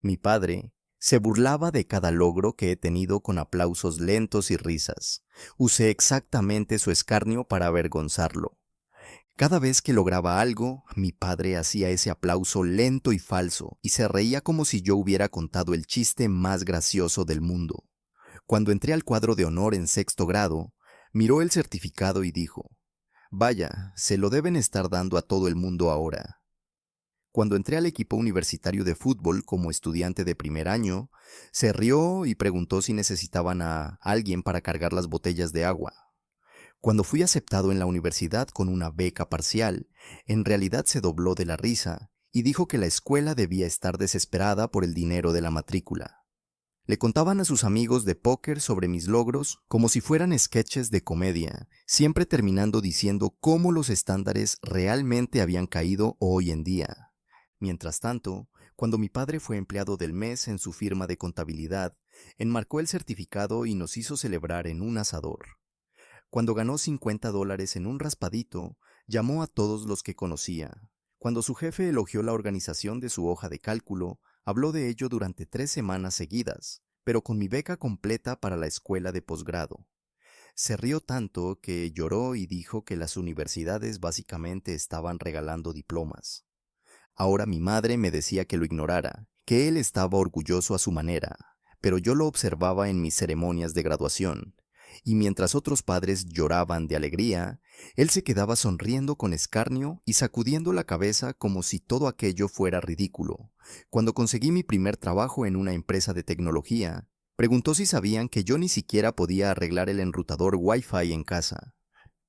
Mi padre se burlaba de cada logro que he tenido con aplausos lentos y risas. Usé exactamente su escarnio para avergonzarlo. Cada vez que lograba algo, mi padre hacía ese aplauso lento y falso y se reía como si yo hubiera contado el chiste más gracioso del mundo. Cuando entré al cuadro de honor en sexto grado, miró el certificado y dijo, «Vaya, se lo deben estar dando a todo el mundo ahora». Cuando entré al equipo universitario de fútbol como estudiante de primer año, se rió y preguntó si necesitaban a alguien para cargar las botellas de agua. Cuando fui aceptado en la universidad con una beca parcial, en realidad se dobló de la risa y dijo que la escuela debía estar desesperada por el dinero de la matrícula. Le contaban a sus amigos de póker sobre mis logros como si fueran sketches de comedia, siempre terminando diciendo cómo los estándares realmente habían caído hoy en día. Mientras tanto, cuando mi padre fue empleado del mes en su firma de contabilidad, enmarcó el certificado y nos hizo celebrar en un asador. Cuando ganó $50 en un raspadito, llamó a todos los que conocía. Cuando su jefe elogió la organización de su hoja de cálculo, habló de ello durante 3 semanas seguidas, pero con mi beca completa para la escuela de posgrado. Se rió tanto que lloró y dijo que las universidades básicamente estaban regalando diplomas. Ahora mi madre me decía que lo ignorara, que él estaba orgulloso a su manera, pero yo lo observaba en mis ceremonias de graduación, y mientras otros padres lloraban de alegría, él se quedaba sonriendo con escarnio y sacudiendo la cabeza como si todo aquello fuera ridículo. Cuando conseguí mi primer trabajo en una empresa de tecnología, preguntó si sabían que yo ni siquiera podía arreglar el enrutador Wi-Fi en casa.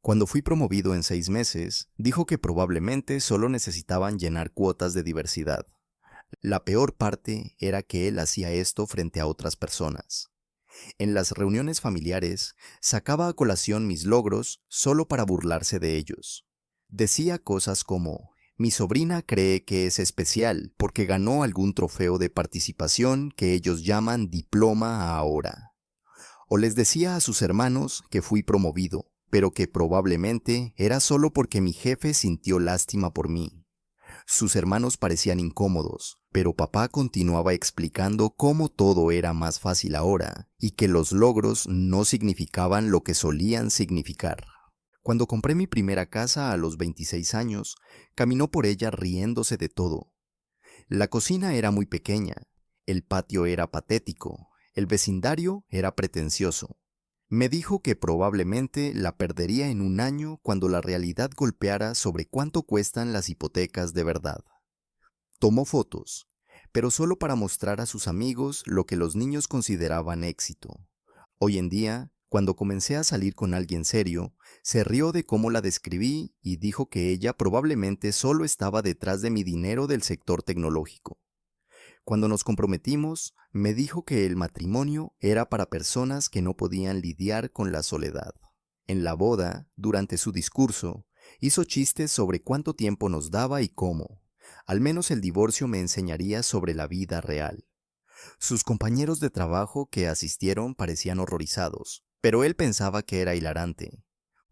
Cuando fui promovido en 6 meses, dijo que probablemente solo necesitaban llenar cuotas de diversidad. La peor parte era que él hacía esto frente a otras personas. En las reuniones familiares, sacaba a colación mis logros solo para burlarse de ellos. Decía cosas como, mi sobrina cree que es especial porque ganó algún trofeo de participación que ellos llaman diploma ahora. O les decía a sus hermanos que fui promovido, pero que probablemente era solo porque mi jefe sintió lástima por mí. Sus hermanos parecían incómodos, pero papá continuaba explicando cómo todo era más fácil ahora y que los logros no significaban lo que solían significar. Cuando compré mi primera casa a los 26 años, caminó por ella riéndose de todo. La cocina era muy pequeña, el patio era patético, el vecindario era pretencioso. Me dijo que probablemente la perdería en un año cuando la realidad golpeara sobre cuánto cuestan las hipotecas de verdad. Tomó fotos, pero solo para mostrar a sus amigos lo que los niños consideraban éxito. Hoy en día, cuando comencé a salir con alguien serio, se rió de cómo la describí y dijo que ella probablemente solo estaba detrás de mi dinero del sector tecnológico. Cuando nos comprometimos, me dijo que el matrimonio era para personas que no podían lidiar con la soledad. En la boda, durante su discurso, hizo chistes sobre cuánto tiempo nos daba y cómo. Al menos el divorcio me enseñaría sobre la vida real. Sus compañeros de trabajo que asistieron parecían horrorizados, pero él pensaba que era hilarante.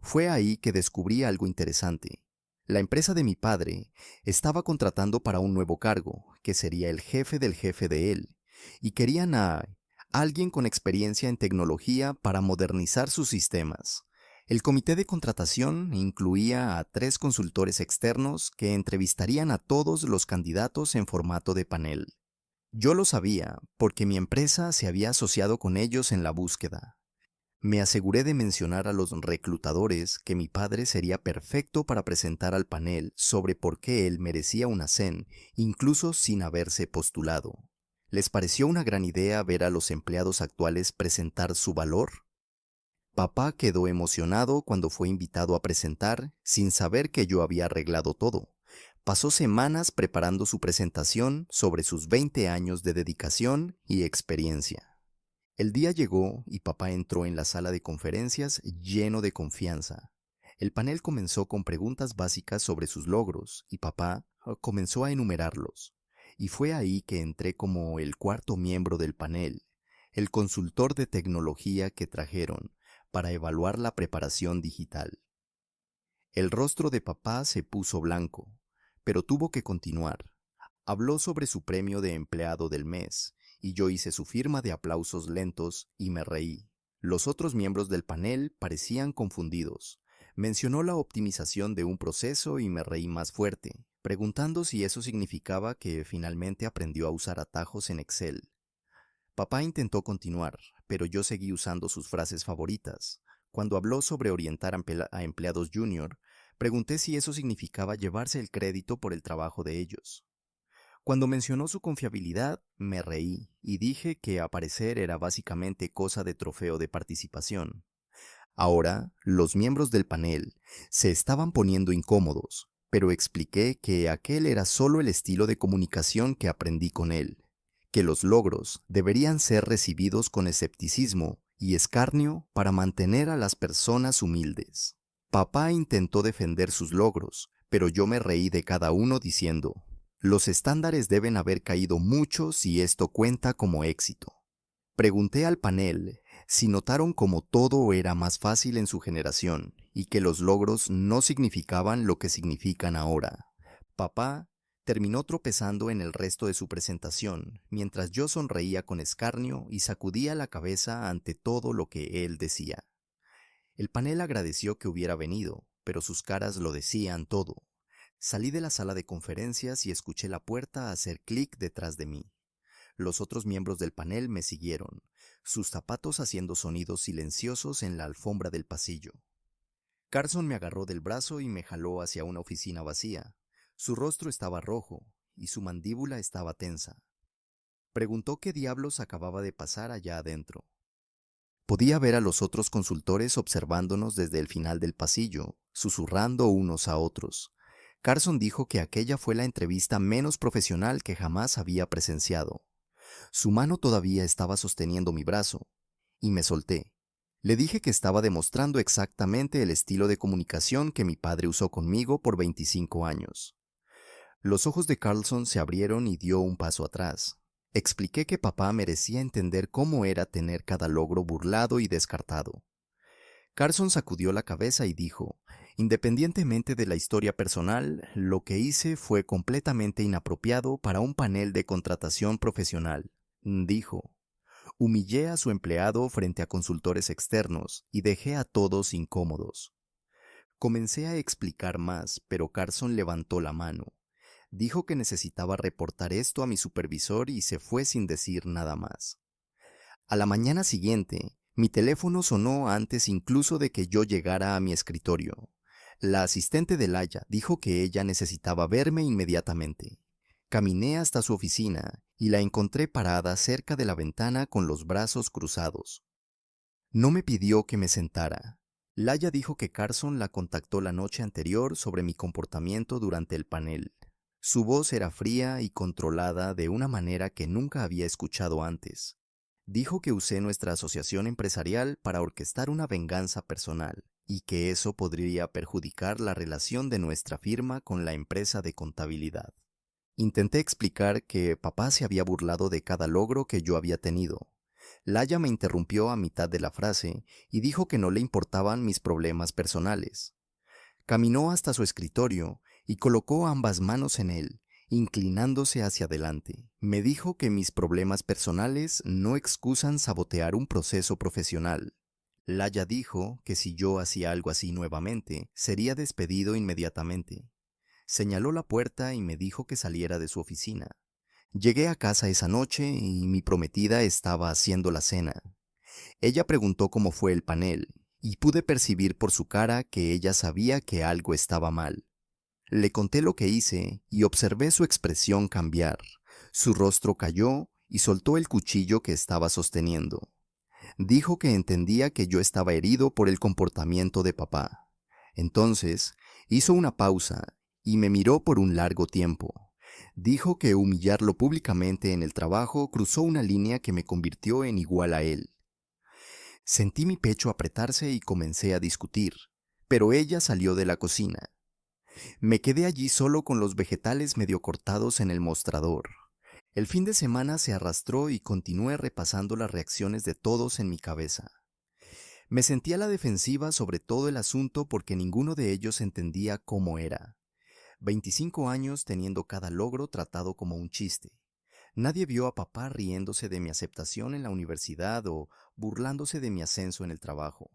Fue ahí que descubrí algo interesante. La empresa de mi padre estaba contratando para un nuevo cargo, que sería el jefe de él, y querían a alguien con experiencia en tecnología para modernizar sus sistemas. El comité de contratación incluía a 3 consultores externos que entrevistarían a todos los candidatos en formato de panel. Yo lo sabía porque mi empresa se había asociado con ellos en la búsqueda. Me aseguré de mencionar a los reclutadores que mi padre sería perfecto para presentar al panel sobre por qué él merecía una CEN, incluso sin haberse postulado. ¿Les pareció una gran idea ver a los empleados actuales presentar su valor? Papá quedó emocionado cuando fue invitado a presentar, sin saber que yo había arreglado todo. Pasó semanas preparando su presentación sobre sus 20 años de dedicación y experiencia. El día llegó y papá entró en la sala de conferencias lleno de confianza. El panel comenzó con preguntas básicas sobre sus logros y papá comenzó a enumerarlos. Y fue ahí que entré como el cuarto miembro del panel, el consultor de tecnología que trajeron para evaluar la preparación digital. El rostro de papá se puso blanco, pero tuvo que continuar. Habló sobre su premio de empleado del mes, y yo hice su firma de aplausos lentos y me reí. Los otros miembros del panel parecían confundidos. Mencionó la optimización de un proceso y me reí más fuerte, preguntando si eso significaba que finalmente aprendió a usar atajos en Excel. Papá intentó continuar, pero yo seguí usando sus frases favoritas. Cuando habló sobre orientar a empleados junior, pregunté si eso significaba llevarse el crédito por el trabajo de ellos. Cuando mencionó su confiabilidad, me reí y dije que aparecer era básicamente cosa de trofeo de participación. Ahora, los miembros del panel se estaban poniendo incómodos, pero expliqué que aquel era solo el estilo de comunicación que aprendí con él, que los logros deberían ser recibidos con escepticismo y escarnio para mantener a las personas humildes. Papá intentó defender sus logros, pero yo me reí de cada uno diciendo, los estándares deben haber caído mucho si esto cuenta como éxito. Pregunté al panel si notaron cómo todo era más fácil en su generación y que los logros no significaban lo que significan ahora. Papá terminó tropezando en el resto de su presentación, mientras yo sonreía con escarnio y sacudía la cabeza ante todo lo que él decía. El panel agradeció que hubiera venido, pero sus caras lo decían todo. Salí de la sala de conferencias y escuché la puerta hacer clic detrás de mí. Los otros miembros del panel me siguieron, sus zapatos haciendo sonidos silenciosos en la alfombra del pasillo. Carson me agarró del brazo y me jaló hacia una oficina vacía. Su rostro estaba rojo y su mandíbula estaba tensa. Preguntó qué diablos acababa de pasar allá adentro. Podía ver a los otros consultores observándonos desde el final del pasillo, susurrando unos a otros. Carson dijo que aquella fue la entrevista menos profesional que jamás había presenciado. Su mano todavía estaba sosteniendo mi brazo, y me solté. Le dije que estaba demostrando exactamente el estilo de comunicación que mi padre usó conmigo por 25 años. Los ojos de Carlson se abrieron y dio un paso atrás. Expliqué que papá merecía entender cómo era tener cada logro burlado y descartado. Carson sacudió la cabeza y dijo, independientemente de la historia personal, lo que hice fue completamente inapropiado para un panel de contratación profesional. Dijo, humillé a su empleado frente a consultores externos y dejé a todos incómodos. Comencé a explicar más, pero Carson levantó la mano. Dijo que necesitaba reportar esto a mi supervisor y se fue sin decir nada más. A la mañana siguiente, mi teléfono sonó antes incluso de que yo llegara a mi escritorio. La asistente de Laia dijo que ella necesitaba verme inmediatamente. Caminé hasta su oficina y la encontré parada cerca de la ventana con los brazos cruzados. No me pidió que me sentara. Laia dijo que Carson la contactó la noche anterior sobre mi comportamiento durante el panel. Su voz era fría y controlada de una manera que nunca había escuchado antes. Dijo que usé nuestra asociación empresarial para orquestar una venganza personal y que eso podría perjudicar la relación de nuestra firma con la empresa de contabilidad. Intenté explicar que papá se había burlado de cada logro que yo había tenido. Laia me interrumpió a mitad de la frase y dijo que no le importaban mis problemas personales. Caminó hasta su escritorio y colocó ambas manos en él, inclinándose hacia adelante. Me dijo que mis problemas personales no excusan sabotear un proceso profesional. Laia dijo que si yo hacía algo así nuevamente, sería despedido inmediatamente. Señaló la puerta y me dijo que saliera de su oficina. Llegué a casa esa noche y mi prometida estaba haciendo la cena. Ella preguntó cómo fue el panel, y pude percibir por su cara que ella sabía que algo estaba mal. Le conté lo que hice y observé su expresión cambiar. Su rostro cayó y soltó el cuchillo que estaba sosteniendo. Dijo que entendía que yo estaba herido por el comportamiento de papá. Entonces, hizo una pausa y me miró por un largo tiempo. Dijo que humillarlo públicamente en el trabajo cruzó una línea que me convirtió en igual a él. Sentí mi pecho apretarse y comencé a discutir, pero ella salió de la cocina. Me quedé allí solo con los vegetales medio cortados en el mostrador. El fin de semana se arrastró y continué repasando las reacciones de todos en mi cabeza. Me sentí a la defensiva sobre todo el asunto porque ninguno de ellos entendía cómo era. 25 años teniendo cada logro tratado como un chiste. Nadie vio a papá riéndose de mi aceptación en la universidad o burlándose de mi ascenso en el trabajo.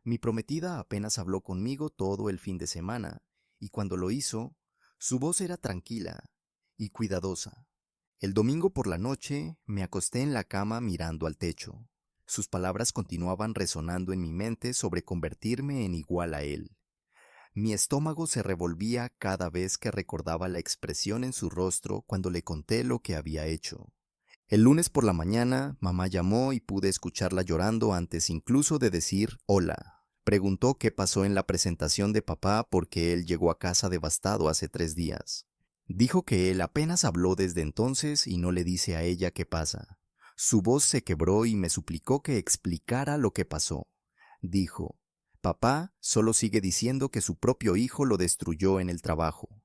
Mi prometida apenas habló conmigo todo el fin de semana, y cuando lo hizo, su voz era tranquila y cuidadosa. El domingo por la noche me acosté en la cama mirando al techo. Sus palabras continuaban resonando en mi mente sobre convertirme en igual a él. Mi estómago se revolvía cada vez que recordaba la expresión en su rostro cuando le conté lo que había hecho. El lunes por la mañana, mamá llamó y pude escucharla llorando antes incluso de decir hola. Preguntó qué pasó en la presentación de papá porque él llegó a casa devastado hace 3 días. Dijo que él apenas habló desde entonces y no le dice a ella qué pasa. Su voz se quebró y me suplicó que explicara lo que pasó. Dijo, papá solo sigue diciendo que su propio hijo lo destruyó en el trabajo.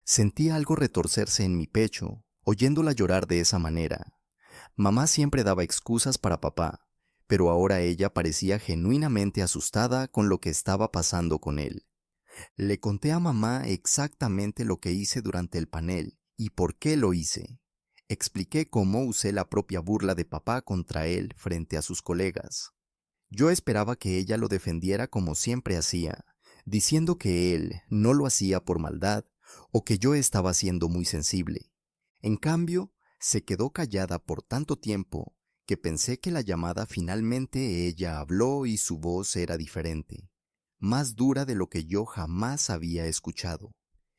Sentí algo retorcerse en mi pecho, oyéndola llorar de esa manera. Mamá siempre daba excusas para papá, pero ahora ella parecía genuinamente asustada con lo que estaba pasando con él. Le conté a mamá exactamente lo que hice durante el panel y por qué lo hice. Expliqué cómo usé la propia burla de papá contra él frente a sus colegas. Yo esperaba que ella lo defendiera como siempre hacía, diciendo que él no lo hacía por maldad o que yo estaba siendo muy sensible. En cambio, se quedó callada por tanto tiempo que pensé que la llamada finalmente ella habló y su voz era diferente, más dura de lo que yo jamás había escuchado.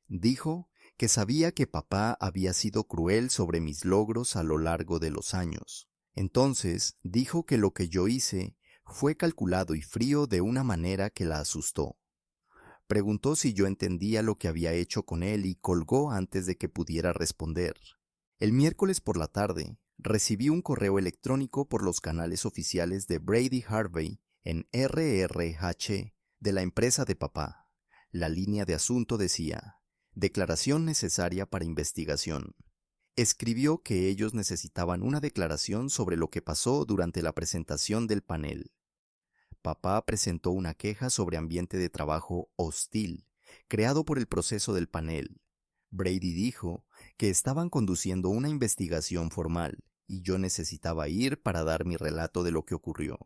Dijo que sabía que papá había sido cruel sobre mis logros a lo largo de los años. Entonces dijo que lo que yo hice fue calculado y frío de una manera que la asustó. Preguntó si yo entendía lo que había hecho con él y colgó antes de que pudiera responder. El miércoles por la tarde, recibí un correo electrónico por los canales oficiales de Brady Harvey en RRH de la empresa de papá. La línea de asunto decía, declaración necesaria para investigación. Escribió que ellos necesitaban una declaración sobre lo que pasó durante la presentación del panel. Papá presentó una queja sobre ambiente de trabajo hostil, creado por el proceso del panel. Brady dijo que estaban conduciendo una investigación formal y yo necesitaba ir para dar mi relato de lo que ocurrió.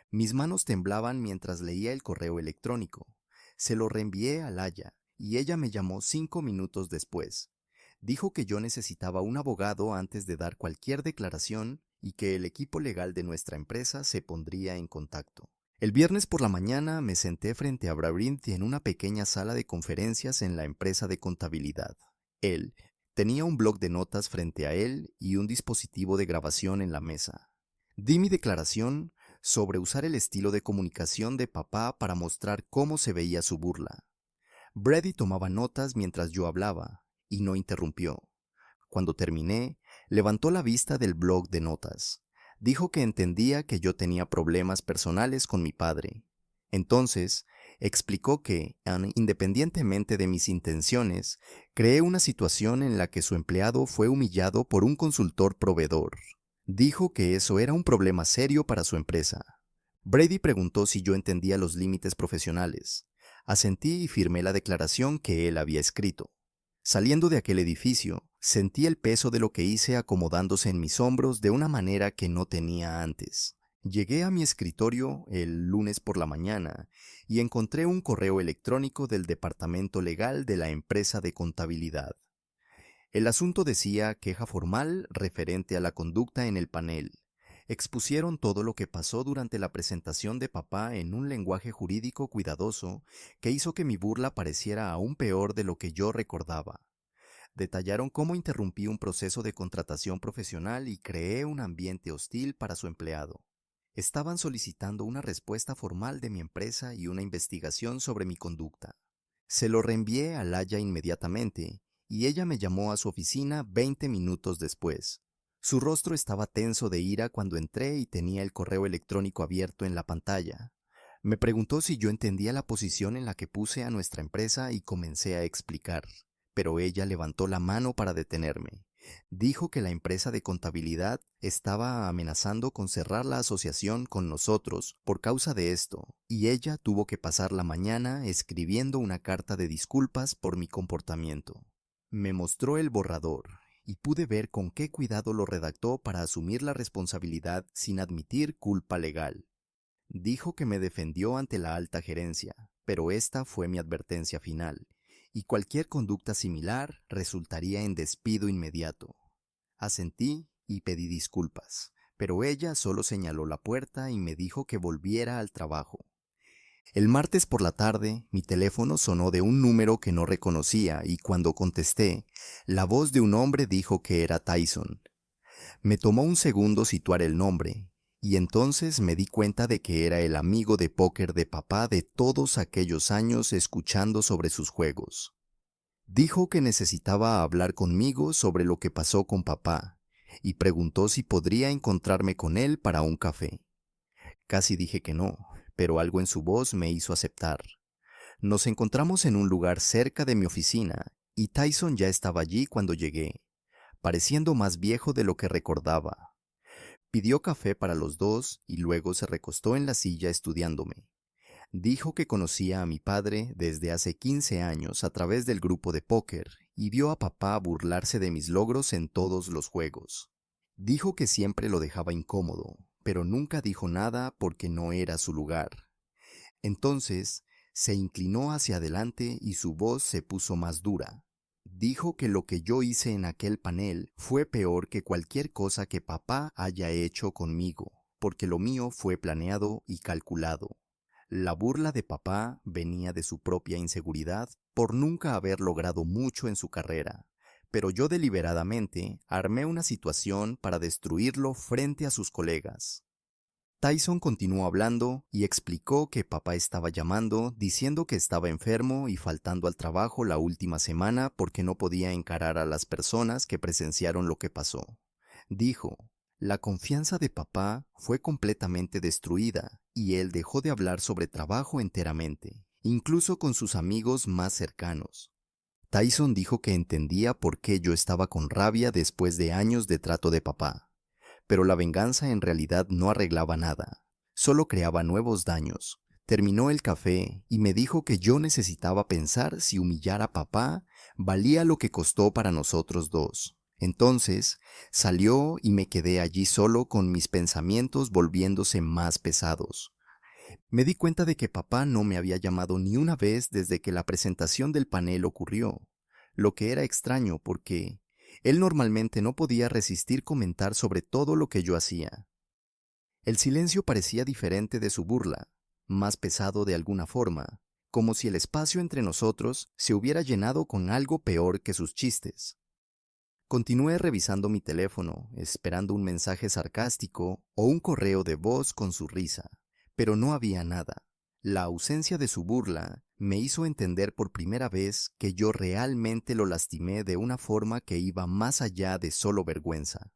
Mis manos temblaban mientras leía el correo electrónico. Se lo reenvié a Laya y ella me llamó 5 minutos después. Dijo que yo necesitaba un abogado antes de dar cualquier declaración y que el equipo legal de nuestra empresa se pondría en contacto. El viernes por la mañana me senté frente a Brarinth en una pequeña sala de conferencias en la empresa de contabilidad. Él tenía un bloc de notas frente a él y un dispositivo de grabación en la mesa. Di mi declaración sobre usar el estilo de comunicación de papá para mostrar cómo se veía su burla. Brady tomaba notas mientras yo hablaba y no interrumpió. Cuando terminé, levantó la vista del bloc de notas. Dijo que entendía que yo tenía problemas personales con mi padre. Entonces, explicó que, independientemente de mis intenciones, creé una situación en la que su empleado fue humillado por un consultor proveedor. Dijo que eso era un problema serio para su empresa. Brady preguntó si yo entendía los límites profesionales. Asentí y firmé la declaración que él había escrito. Saliendo de aquel edificio, sentí el peso de lo que hice acomodándose en mis hombros de una manera que no tenía antes. Llegué a mi escritorio el lunes por la mañana y encontré un correo electrónico del departamento legal de la empresa de contabilidad. El asunto decía queja formal referente a la conducta en el panel. Expusieron todo lo que pasó durante la presentación de papá en un lenguaje jurídico cuidadoso que hizo que mi burla pareciera aún peor de lo que yo recordaba. Detallaron cómo interrumpí un proceso de contratación profesional y creé un ambiente hostil para su empleado. Estaban solicitando una respuesta formal de mi empresa y una investigación sobre mi conducta. Se lo reenvié a Laya inmediatamente y ella me llamó a su oficina 20 minutos después. Su rostro estaba tenso de ira cuando entré y tenía el correo electrónico abierto en la pantalla. Me preguntó si yo entendía la posición en la que puse a nuestra empresa y comencé a explicar, pero ella levantó la mano para detenerme. Dijo que la empresa de contabilidad estaba amenazando con cerrar la asociación con nosotros por causa de esto, y ella tuvo que pasar la mañana escribiendo una carta de disculpas por mi comportamiento. Me mostró el borrador y pude ver con qué cuidado lo redactó para asumir la responsabilidad sin admitir culpa legal. Dijo que me defendió ante la alta gerencia, pero esta fue mi advertencia final, y cualquier conducta similar resultaría en despido inmediato. Asentí y pedí disculpas, pero ella solo señaló la puerta y me dijo que volviera al trabajo. El martes por la tarde, mi teléfono sonó de un número que no reconocía y cuando contesté, la voz de un hombre dijo que era Tyson. Me tomó un segundo situar el nombre, y entonces me di cuenta de que era el amigo de póker de papá de todos aquellos años escuchando sobre sus juegos. Dijo que necesitaba hablar conmigo sobre lo que pasó con papá, y preguntó si podría encontrarme con él para un café. Casi dije que no, pero algo en su voz me hizo aceptar. Nos encontramos en un lugar cerca de mi oficina, y Tyson ya estaba allí cuando llegué, pareciendo más viejo de lo que recordaba. Pidió café para los dos y luego se recostó en la silla estudiándome. Dijo que conocía a mi padre desde hace 15 años a través del grupo de póker y vio a papá burlarse de mis logros en todos los juegos. Dijo que siempre lo dejaba incómodo, pero nunca dijo nada porque no era su lugar. Entonces, se inclinó hacia adelante y su voz se puso más dura. Dijo que lo que yo hice en aquel panel fue peor que cualquier cosa que papá haya hecho conmigo, porque lo mío fue planeado y calculado. La burla de papá venía de su propia inseguridad por nunca haber logrado mucho en su carrera, pero yo deliberadamente armé una situación para destruirlo frente a sus colegas. Tyson continuó hablando y explicó que papá estaba llamando diciendo que estaba enfermo y faltando al trabajo la última semana porque no podía encarar a las personas que presenciaron lo que pasó. Dijo, la confianza de papá fue completamente destruida y él dejó de hablar sobre trabajo enteramente, incluso con sus amigos más cercanos. Tyson dijo que entendía por qué yo estaba con rabia después de años de trato de papá, pero la venganza en realidad no arreglaba nada, solo creaba nuevos daños. Terminó el café y me dijo que yo necesitaba pensar si humillar a papá valía lo que costó para nosotros dos. Entonces, salió y me quedé allí solo con mis pensamientos volviéndose más pesados. Me di cuenta de que papá no me había llamado ni una vez desde que la presentación del panel ocurrió, lo que era extraño porque él normalmente no podía resistir comentar sobre todo lo que yo hacía. El silencio parecía diferente de su burla, más pesado de alguna forma, como si el espacio entre nosotros se hubiera llenado con algo peor que sus chistes. Continué revisando mi teléfono, esperando un mensaje sarcástico o un correo de voz con su risa, pero no había nada. La ausencia de su burla me hizo entender por primera vez que yo realmente lo lastimé de una forma que iba más allá de solo vergüenza.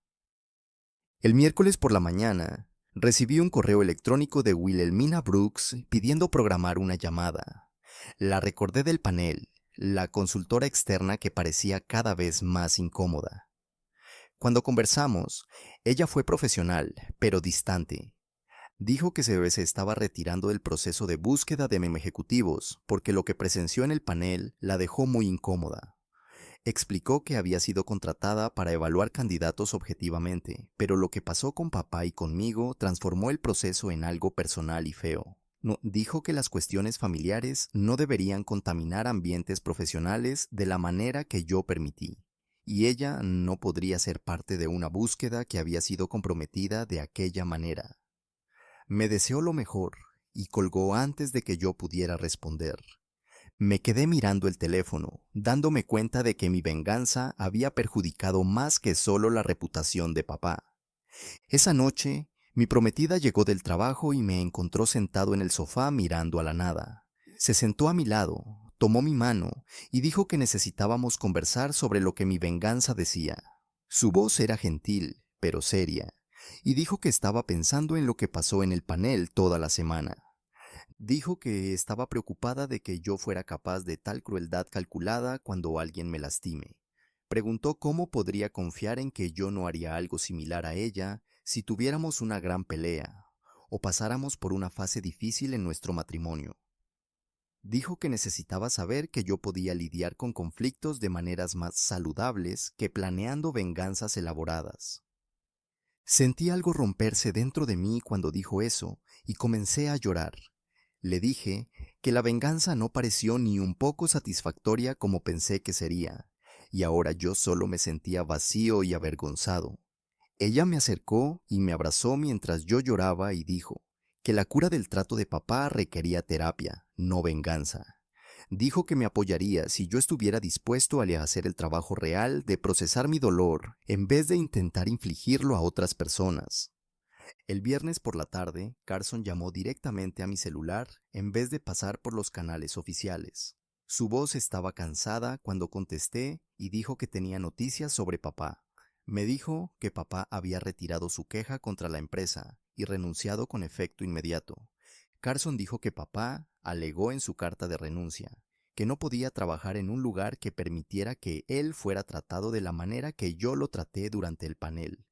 El miércoles por la mañana, recibí un correo electrónico de Wilhelmina Brooks pidiendo programar una llamada. La recordé del panel, la consultora externa que parecía cada vez más incómoda. Cuando conversamos, ella fue profesional, pero distante. Dijo que se estaba retirando del proceso de búsqueda de ejecutivos porque lo que presenció en el panel la dejó muy incómoda. Explicó que había sido contratada para evaluar candidatos objetivamente, pero lo que pasó con papá y conmigo transformó el proceso en algo personal y feo. No, dijo que las cuestiones familiares no deberían contaminar ambientes profesionales de la manera que yo permití, y ella no podría ser parte de una búsqueda que había sido comprometida de aquella manera. Me deseó lo mejor y colgó antes de que yo pudiera responder. Me quedé mirando el teléfono, dándome cuenta de que mi venganza había perjudicado más que solo la reputación de papá. Esa noche, mi prometida llegó del trabajo y me encontró sentado en el sofá mirando a la nada. Se sentó a mi lado, tomó mi mano y dijo que necesitábamos conversar sobre lo que mi venganza decía. Su voz era gentil, pero seria, y dijo que estaba pensando en lo que pasó en el panel toda la semana. Dijo que estaba preocupada de que yo fuera capaz de tal crueldad calculada cuando alguien me lastime, Preguntó cómo podría confiar en que yo no haría algo similar a ella si tuviéramos una gran pelea o pasáramos por una fase difícil en nuestro matrimonio. Dijo que necesitaba saber que yo podía lidiar con conflictos de maneras más saludables que planeando venganzas elaboradas. Sentí algo romperse dentro de mí cuando dijo eso y comencé a llorar. Le dije que la venganza no pareció ni un poco satisfactoria como pensé que sería, y ahora yo solo me sentía vacío y avergonzado. Ella me acercó y me abrazó mientras yo lloraba y dijo que la cura del trato de papá requería terapia, no venganza. Dijo que me apoyaría si yo estuviera dispuesto a hacer el trabajo real de procesar mi dolor en vez de intentar infligirlo a otras personas. El viernes por la tarde, Carson llamó directamente a mi celular en vez de pasar por los canales oficiales. Su voz estaba cansada cuando contesté y dijo que tenía noticias sobre papá. Me dijo que papá había retirado su queja contra la empresa y renunciado con efecto inmediato. Carson dijo que papá alegó en su carta de renuncia que no podía trabajar en un lugar que permitiera que él fuera tratado de la manera que yo lo traté durante el panel.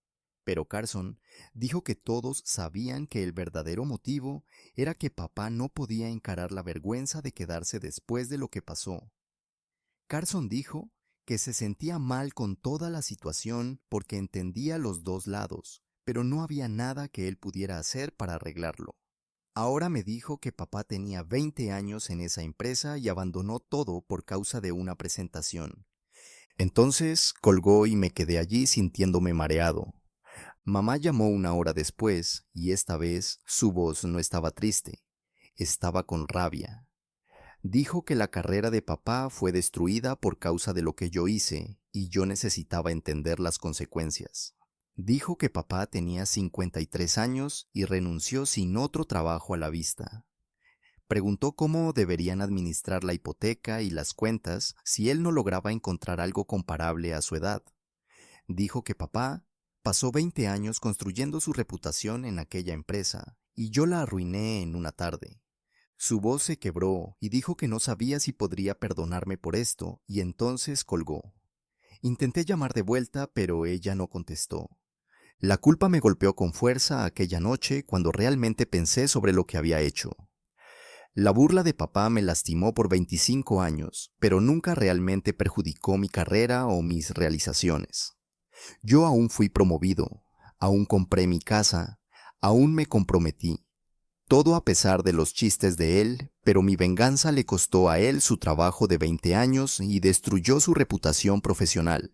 Pero Carson dijo que todos sabían que el verdadero motivo era que papá no podía encarar la vergüenza de quedarse después de lo que pasó. Carson dijo que se sentía mal con toda la situación porque entendía los dos lados, pero no había nada que él pudiera hacer para arreglarlo. Ahora me dijo que papá tenía 20 años en esa empresa y abandonó todo por causa de una presentación. Entonces colgó y me quedé allí sintiéndome mareado. Mamá llamó una hora después y esta vez su voz no estaba triste, estaba con rabia. Dijo que la carrera de papá fue destruida por causa de lo que yo hice y yo necesitaba entender las consecuencias. Dijo que papá tenía 53 años y renunció sin otro trabajo a la vista. Preguntó cómo deberían administrar la hipoteca y las cuentas si él no lograba encontrar algo comparable a su edad. Dijo que papá pasó 20 años construyendo su reputación en aquella empresa y yo la arruiné en una tarde. Su voz se quebró y dijo que no sabía si podría perdonarme por esto y entonces colgó. Intenté llamar de vuelta, pero ella no contestó. La culpa me golpeó con fuerza aquella noche cuando realmente pensé sobre lo que había hecho. La burla de papá me lastimó por 25 años, pero nunca realmente perjudicó mi carrera o mis realizaciones. Yo aún fui promovido, aún compré mi casa, aún me comprometí. Todo a pesar de los chistes de él, pero mi venganza le costó a él su trabajo de 20 años y destruyó su reputación profesional.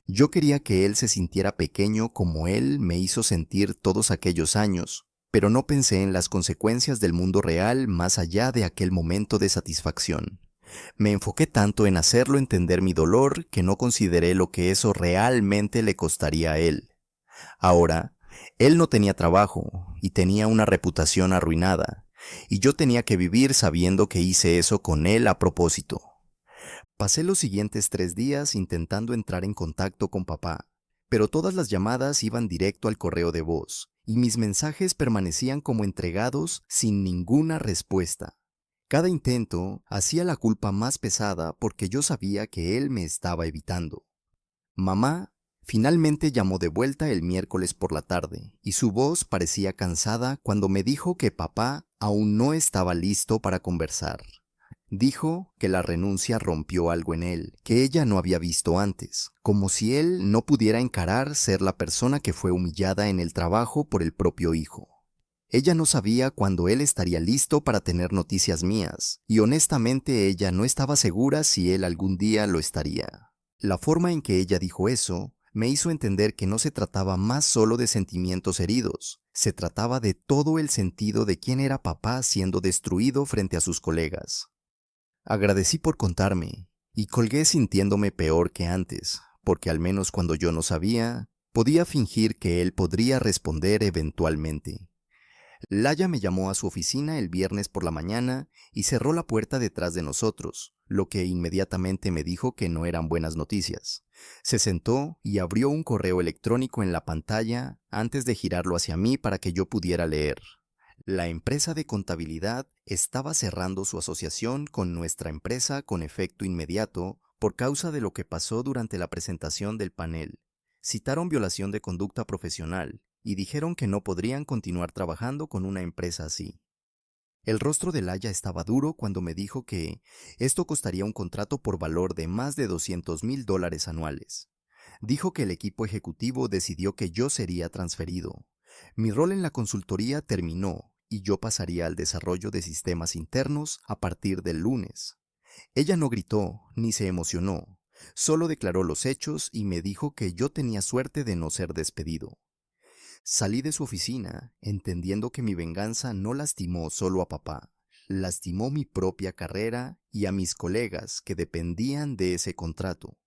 Yo quería que él se sintiera pequeño como él me hizo sentir todos aquellos años, pero no pensé en las consecuencias del mundo real más allá de aquel momento de satisfacción. Me enfoqué tanto en hacerlo entender mi dolor que no consideré lo que eso realmente le costaría a él. Ahora, él no tenía trabajo y tenía una reputación arruinada, y yo tenía que vivir sabiendo que hice eso con él a propósito. Pasé los siguientes 3 días intentando entrar en contacto con papá, pero todas las llamadas iban directo al correo de voz, y mis mensajes permanecían como entregados sin ninguna respuesta. Cada intento hacía la culpa más pesada porque yo sabía que él me estaba evitando. Mamá finalmente llamó de vuelta el miércoles por la tarde, y su voz parecía cansada cuando me dijo que papá aún no estaba listo para conversar. Dijo que la renuncia rompió algo en él que ella no había visto antes, como si él no pudiera encarar ser la persona que fue humillada en el trabajo por el propio hijo. Ella no sabía cuándo él estaría listo para tener noticias mías, y honestamente ella no estaba segura si él algún día lo estaría. La forma en que ella dijo eso me hizo entender que no se trataba más solo de sentimientos heridos, se trataba de todo el sentido de quién era papá siendo destruido frente a sus colegas. Agradecí por contarme, y colgué sintiéndome peor que antes, porque al menos cuando yo no sabía, podía fingir que él podría responder eventualmente. Laya me llamó a su oficina el viernes por la mañana y cerró la puerta detrás de nosotros, lo que inmediatamente me dijo que no eran buenas noticias. Se sentó y abrió un correo electrónico en la pantalla antes de girarlo hacia mí para que yo pudiera leer. La empresa de contabilidad estaba cerrando su asociación con nuestra empresa con efecto inmediato Por causa de lo que pasó durante la presentación del panel, citaron violación de conducta profesional y dijeron que no podrían continuar trabajando con una empresa así. El rostro de Laya estaba duro cuando me dijo que esto costaría un contrato por valor de más de $200,000 anuales. Dijo que el equipo ejecutivo decidió que yo sería transferido. Mi rol en la consultoría terminó y yo pasaría al desarrollo de sistemas internos a partir del lunes. Ella no gritó ni se emocionó, solo declaró los hechos y me dijo que yo tenía suerte de no ser despedido. Salí de su oficina, entendiendo que mi venganza no lastimó solo a papá, lastimó mi propia carrera y a mis colegas que dependían de ese contrato.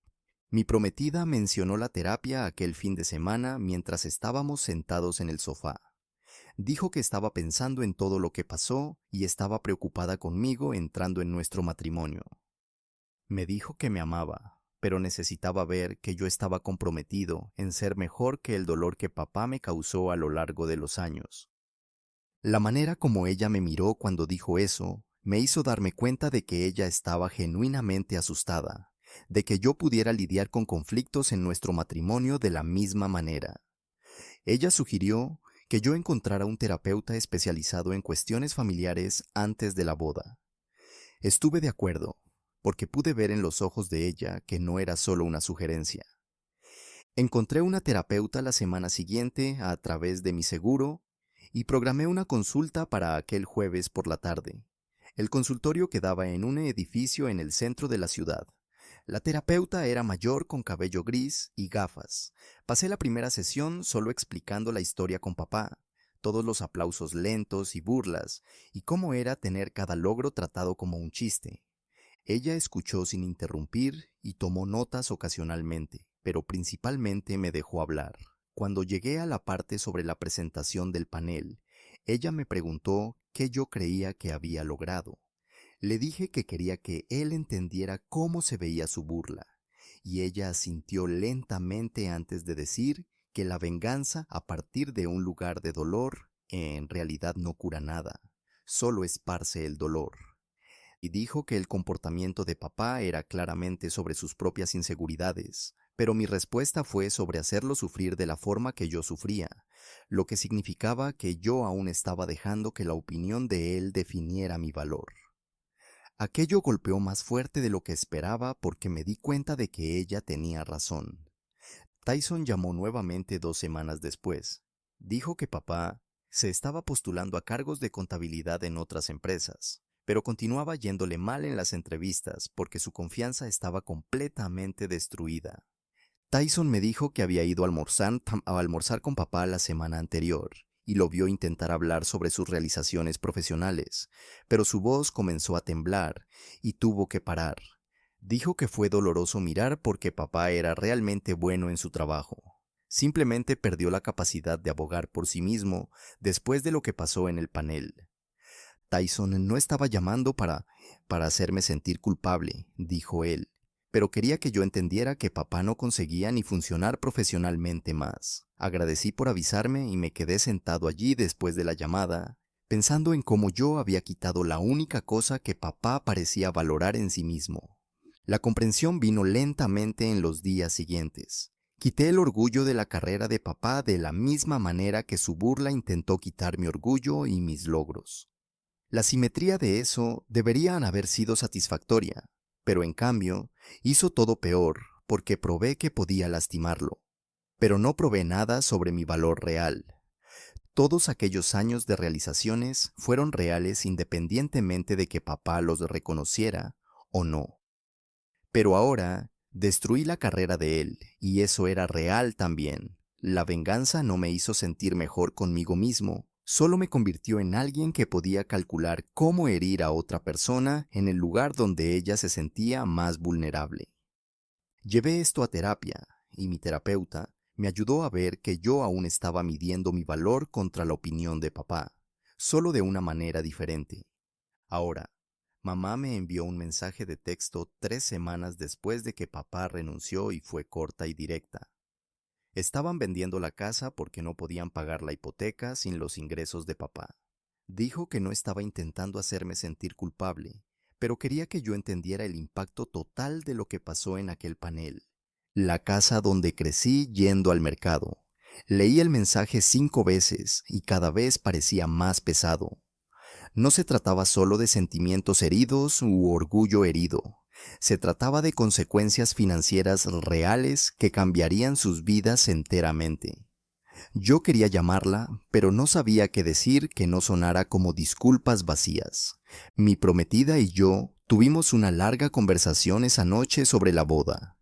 Mi prometida mencionó la terapia aquel fin de semana mientras estábamos sentados en el sofá. Dijo que estaba pensando en todo lo que pasó y estaba preocupada conmigo entrando en nuestro matrimonio. Me dijo que me amaba, pero necesitaba ver que yo estaba comprometido en ser mejor que el dolor que papá me causó a lo largo de los años. La manera como ella me miró cuando dijo eso me hizo darme cuenta de que ella estaba genuinamente asustada, de que yo pudiera lidiar con conflictos en nuestro matrimonio de la misma manera. Ella sugirió que yo encontrara un terapeuta especializado en cuestiones familiares antes de la boda. Estuve de acuerdo, porque pude ver en los ojos de ella que no era solo una sugerencia. Encontré una terapeuta la semana siguiente a través de mi seguro y programé una consulta para aquel jueves por la tarde. El consultorio quedaba en un edificio en el centro de la ciudad. La terapeuta era mayor con cabello gris y gafas. Pasé la primera sesión solo explicando la historia con papá, todos los aplausos lentos y burlas, y cómo era tener cada logro tratado como un chiste. Ella escuchó sin interrumpir y tomó notas ocasionalmente, pero principalmente me dejó hablar. Cuando llegué a la parte sobre la presentación del panel, ella me preguntó qué yo creía que había logrado. Le dije que quería que él entendiera cómo se veía su burla, y ella asintió lentamente antes de decir que la venganza a partir de un lugar de dolor en realidad no cura nada, solo esparce el dolor. Y dijo que el comportamiento de papá era claramente sobre sus propias inseguridades, pero mi respuesta fue sobre hacerlo sufrir de la forma que yo sufría, lo que significaba que yo aún estaba dejando que la opinión de él definiera mi valor. Aquello golpeó más fuerte de lo que esperaba porque me di cuenta de que ella tenía razón. Tyson llamó nuevamente 2 semanas después. Dijo que papá se estaba postulando a cargos de contabilidad en otras empresas, pero continuaba yéndole mal en las entrevistas porque su confianza estaba completamente destruida. Tyson me dijo que había ido a almorzar con papá la semana anterior y lo vio intentar hablar sobre sus realizaciones profesionales, pero su voz comenzó a temblar y tuvo que parar. Dijo que fue doloroso mirar porque papá era realmente bueno en su trabajo. Simplemente perdió la capacidad de abogar por sí mismo después de lo que pasó en el panel. Tyson no estaba llamando para hacerme sentir culpable, dijo él, pero quería que yo entendiera que papá no conseguía ni funcionar profesionalmente más. Agradecí por avisarme y me quedé sentado allí después de la llamada, pensando en cómo yo había quitado la única cosa que papá parecía valorar en sí mismo. La comprensión vino lentamente en los días siguientes. Quité el orgullo de la carrera de papá de la misma manera que su burla intentó quitar mi orgullo y mis logros. La simetría de eso deberían haber sido satisfactoria, pero en cambio hizo todo peor porque probé que podía lastimarlo. Pero no probé nada sobre mi valor real. Todos aquellos años de realizaciones fueron reales independientemente de que papá los reconociera o no. Pero ahora destruí la carrera de él, y eso era real también. La venganza no me hizo sentir mejor conmigo mismo, solo me convirtió en alguien que podía calcular cómo herir a otra persona en el lugar donde ella se sentía más vulnerable. Llevé esto a terapia, y mi terapeuta me ayudó a ver que yo aún estaba midiendo mi valor contra la opinión de papá, solo de una manera diferente. Ahora, mamá me envió un mensaje de texto 3 semanas después de que papá renunció y fue corta y directa. Estaban vendiendo la casa porque no podían pagar la hipoteca sin los ingresos de papá. Dijo que no estaba intentando hacerme sentir culpable, pero quería que yo entendiera el impacto total de lo que pasó en aquel panel. La casa donde crecí yendo al mercado. Leí el mensaje 5 veces y cada vez parecía más pesado. No se trataba solo de sentimientos heridos u orgullo herido. Se trataba de consecuencias financieras reales que cambiarían sus vidas enteramente. Yo quería llamarla, pero no sabía qué decir que no sonara como disculpas vacías. Mi prometida y yo tuvimos una larga conversación esa noche sobre la boda.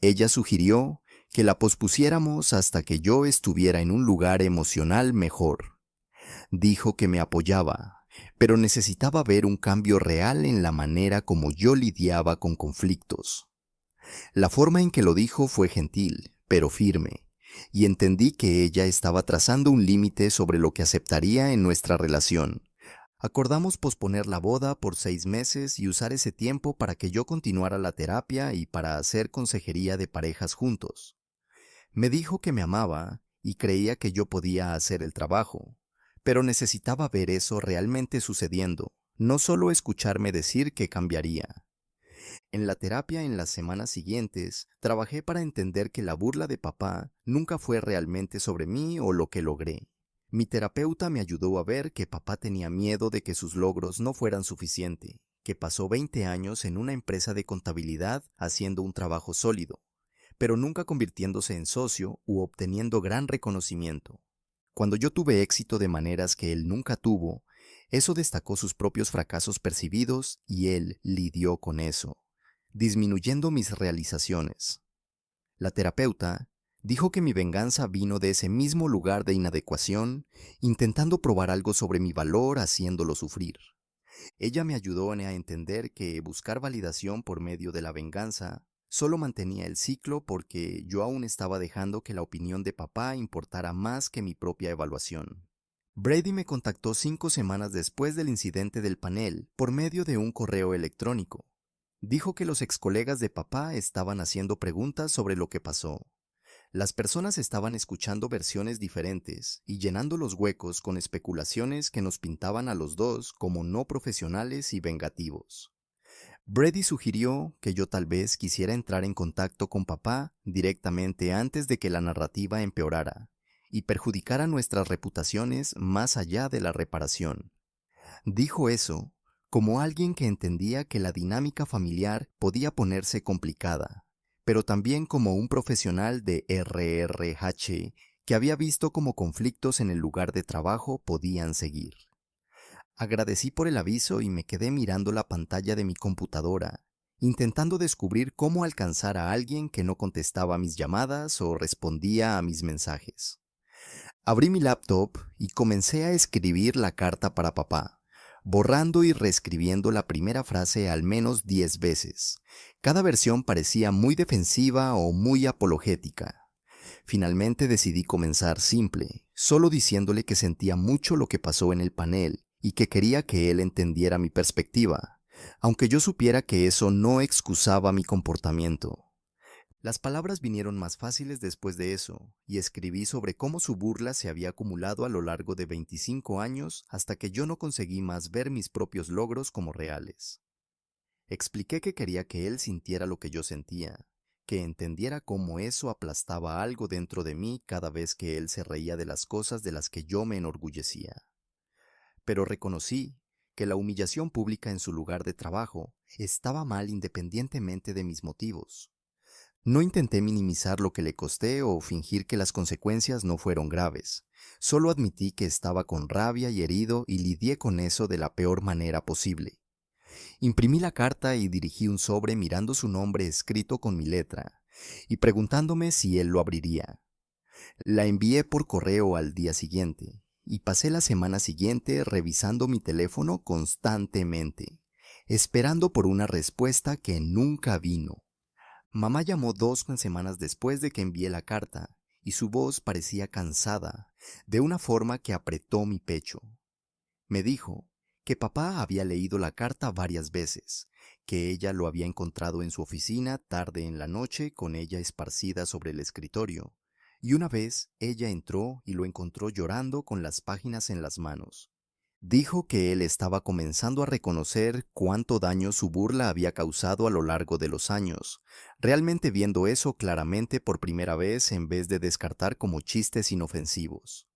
Ella sugirió que la pospusiéramos hasta que yo estuviera en un lugar emocional mejor. Dijo que me apoyaba, pero necesitaba ver un cambio real en la manera como yo lidiaba con conflictos. La forma en que lo dijo fue gentil, pero firme, y entendí que ella estaba trazando un límite sobre lo que aceptaría en nuestra relación. Acordamos posponer la boda por 6 meses y usar ese tiempo para que yo continuara la terapia y para hacer consejería de parejas juntos. Me dijo que me amaba y creía que yo podía hacer el trabajo, pero necesitaba ver eso realmente sucediendo, no solo escucharme decir que cambiaría. En la terapia en las semanas siguientes, trabajé para entender que la burla de papá nunca fue realmente sobre mí o lo que logré. Mi terapeuta me ayudó a ver que papá tenía miedo de que sus logros no fueran suficiente, que pasó 20 años en una empresa de contabilidad haciendo un trabajo sólido, pero nunca convirtiéndose en socio u obteniendo gran reconocimiento. Cuando yo tuve éxito de maneras que él nunca tuvo, eso destacó sus propios fracasos percibidos y él lidió con eso, disminuyendo mis realizaciones. La terapeuta dijo que mi venganza vino de ese mismo lugar de inadecuación, intentando probar algo sobre mi valor haciéndolo sufrir. Ella me ayudó a entender que buscar validación por medio de la venganza solo mantenía el ciclo porque yo aún estaba dejando que la opinión de papá importara más que mi propia evaluación. Brady me contactó 5 semanas después del incidente del panel por medio de un correo electrónico. Dijo que los ex colegas de papá estaban haciendo preguntas sobre lo que pasó. Las personas estaban escuchando versiones diferentes y llenando los huecos con especulaciones que nos pintaban a los dos como no profesionales y vengativos. Brady sugirió que yo tal vez quisiera entrar en contacto con papá directamente antes de que la narrativa empeorara y perjudicara nuestras reputaciones más allá de la reparación. Dijo eso como alguien que entendía que la dinámica familiar podía ponerse complicada, pero también como un profesional de RRH que había visto cómo conflictos en el lugar de trabajo podían seguir. Agradecí por el aviso y me quedé mirando la pantalla de mi computadora, intentando descubrir cómo alcanzar a alguien que no contestaba mis llamadas o respondía a mis mensajes. Abrí mi laptop y comencé a escribir la carta para papá, borrando y reescribiendo la primera frase al menos 10 veces. Cada versión parecía muy defensiva o muy apologética. Finalmente decidí comenzar simple, solo diciéndole que sentía mucho lo que pasó en el panel y que quería que él entendiera mi perspectiva, aunque yo supiera que eso no excusaba mi comportamiento. Las palabras vinieron más fáciles después de eso, y escribí sobre cómo su burla se había acumulado a lo largo de 25 años hasta que yo no conseguí más ver mis propios logros como reales. Expliqué que quería que él sintiera lo que yo sentía, que entendiera cómo eso aplastaba algo dentro de mí cada vez que él se reía de las cosas de las que yo me enorgullecía. Pero reconocí que la humillación pública en su lugar de trabajo estaba mal independientemente de mis motivos. No intenté minimizar lo que le costé o fingir que las consecuencias no fueron graves. Solo admití que estaba con rabia y herido y lidié con eso de la peor manera posible. Imprimí la carta y dirigí un sobre mirando su nombre escrito con mi letra y preguntándome si él lo abriría. La envié por correo al día siguiente y pasé la semana siguiente revisando mi teléfono constantemente, esperando por una respuesta que nunca vino. Mamá llamó 2 semanas después de que envié la carta y su voz parecía cansada, de una forma que apretó mi pecho. Me dijo que papá había leído la carta varias veces, que ella lo había encontrado en su oficina tarde en la noche con ella esparcida sobre el escritorio, y una vez ella entró y lo encontró llorando con las páginas en las manos. Dijo que él estaba comenzando a reconocer cuánto daño su burla había causado a lo largo de los años, realmente viendo eso claramente por primera vez en vez de descartar como chistes inofensivos.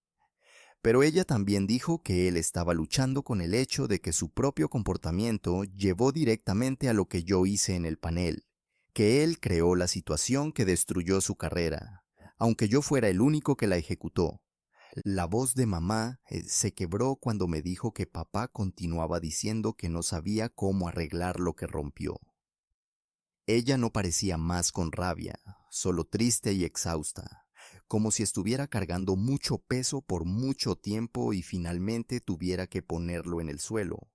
Pero ella también dijo que él estaba luchando con el hecho de que su propio comportamiento llevó directamente a lo que yo hice en el panel, que él creó la situación que destruyó su carrera, aunque yo fuera el único que la ejecutó. La voz de mamá se quebró cuando me dijo que papá continuaba diciendo que no sabía cómo arreglar lo que rompió. Ella no parecía más con rabia, solo triste y exhausta, como si estuviera cargando mucho peso por mucho tiempo y finalmente tuviera que ponerlo en el suelo.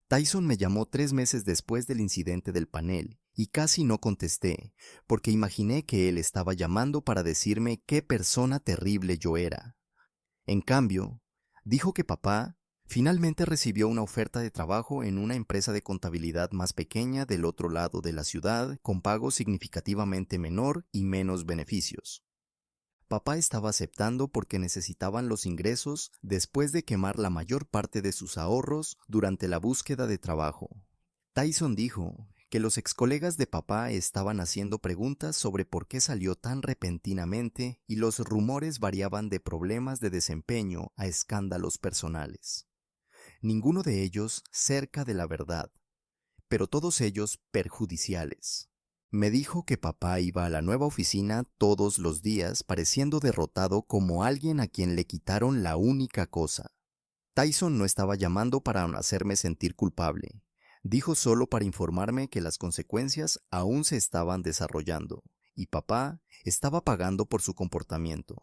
Tyson me llamó 3 meses después del incidente del panel y casi no contesté, porque imaginé que él estaba llamando para decirme qué persona terrible yo era. En cambio, dijo que papá finalmente recibió una oferta de trabajo en una empresa de contabilidad más pequeña del otro lado de la ciudad, con pago significativamente menor y menos beneficios. Papá estaba aceptando porque necesitaban los ingresos después de quemar la mayor parte de sus ahorros durante la búsqueda de trabajo. Tyson dijo que los ex colegas de papá estaban haciendo preguntas sobre por qué salió tan repentinamente y los rumores variaban de problemas de desempeño a escándalos personales. Ninguno de ellos cerca de la verdad, pero todos ellos perjudiciales. Me dijo que papá iba a la nueva oficina todos los días pareciendo derrotado como alguien a quien le quitaron la única cosa. Tyson no estaba llamando para hacerme sentir culpable. Dijo solo para informarme que las consecuencias aún se estaban desarrollando y papá estaba pagando por su comportamiento.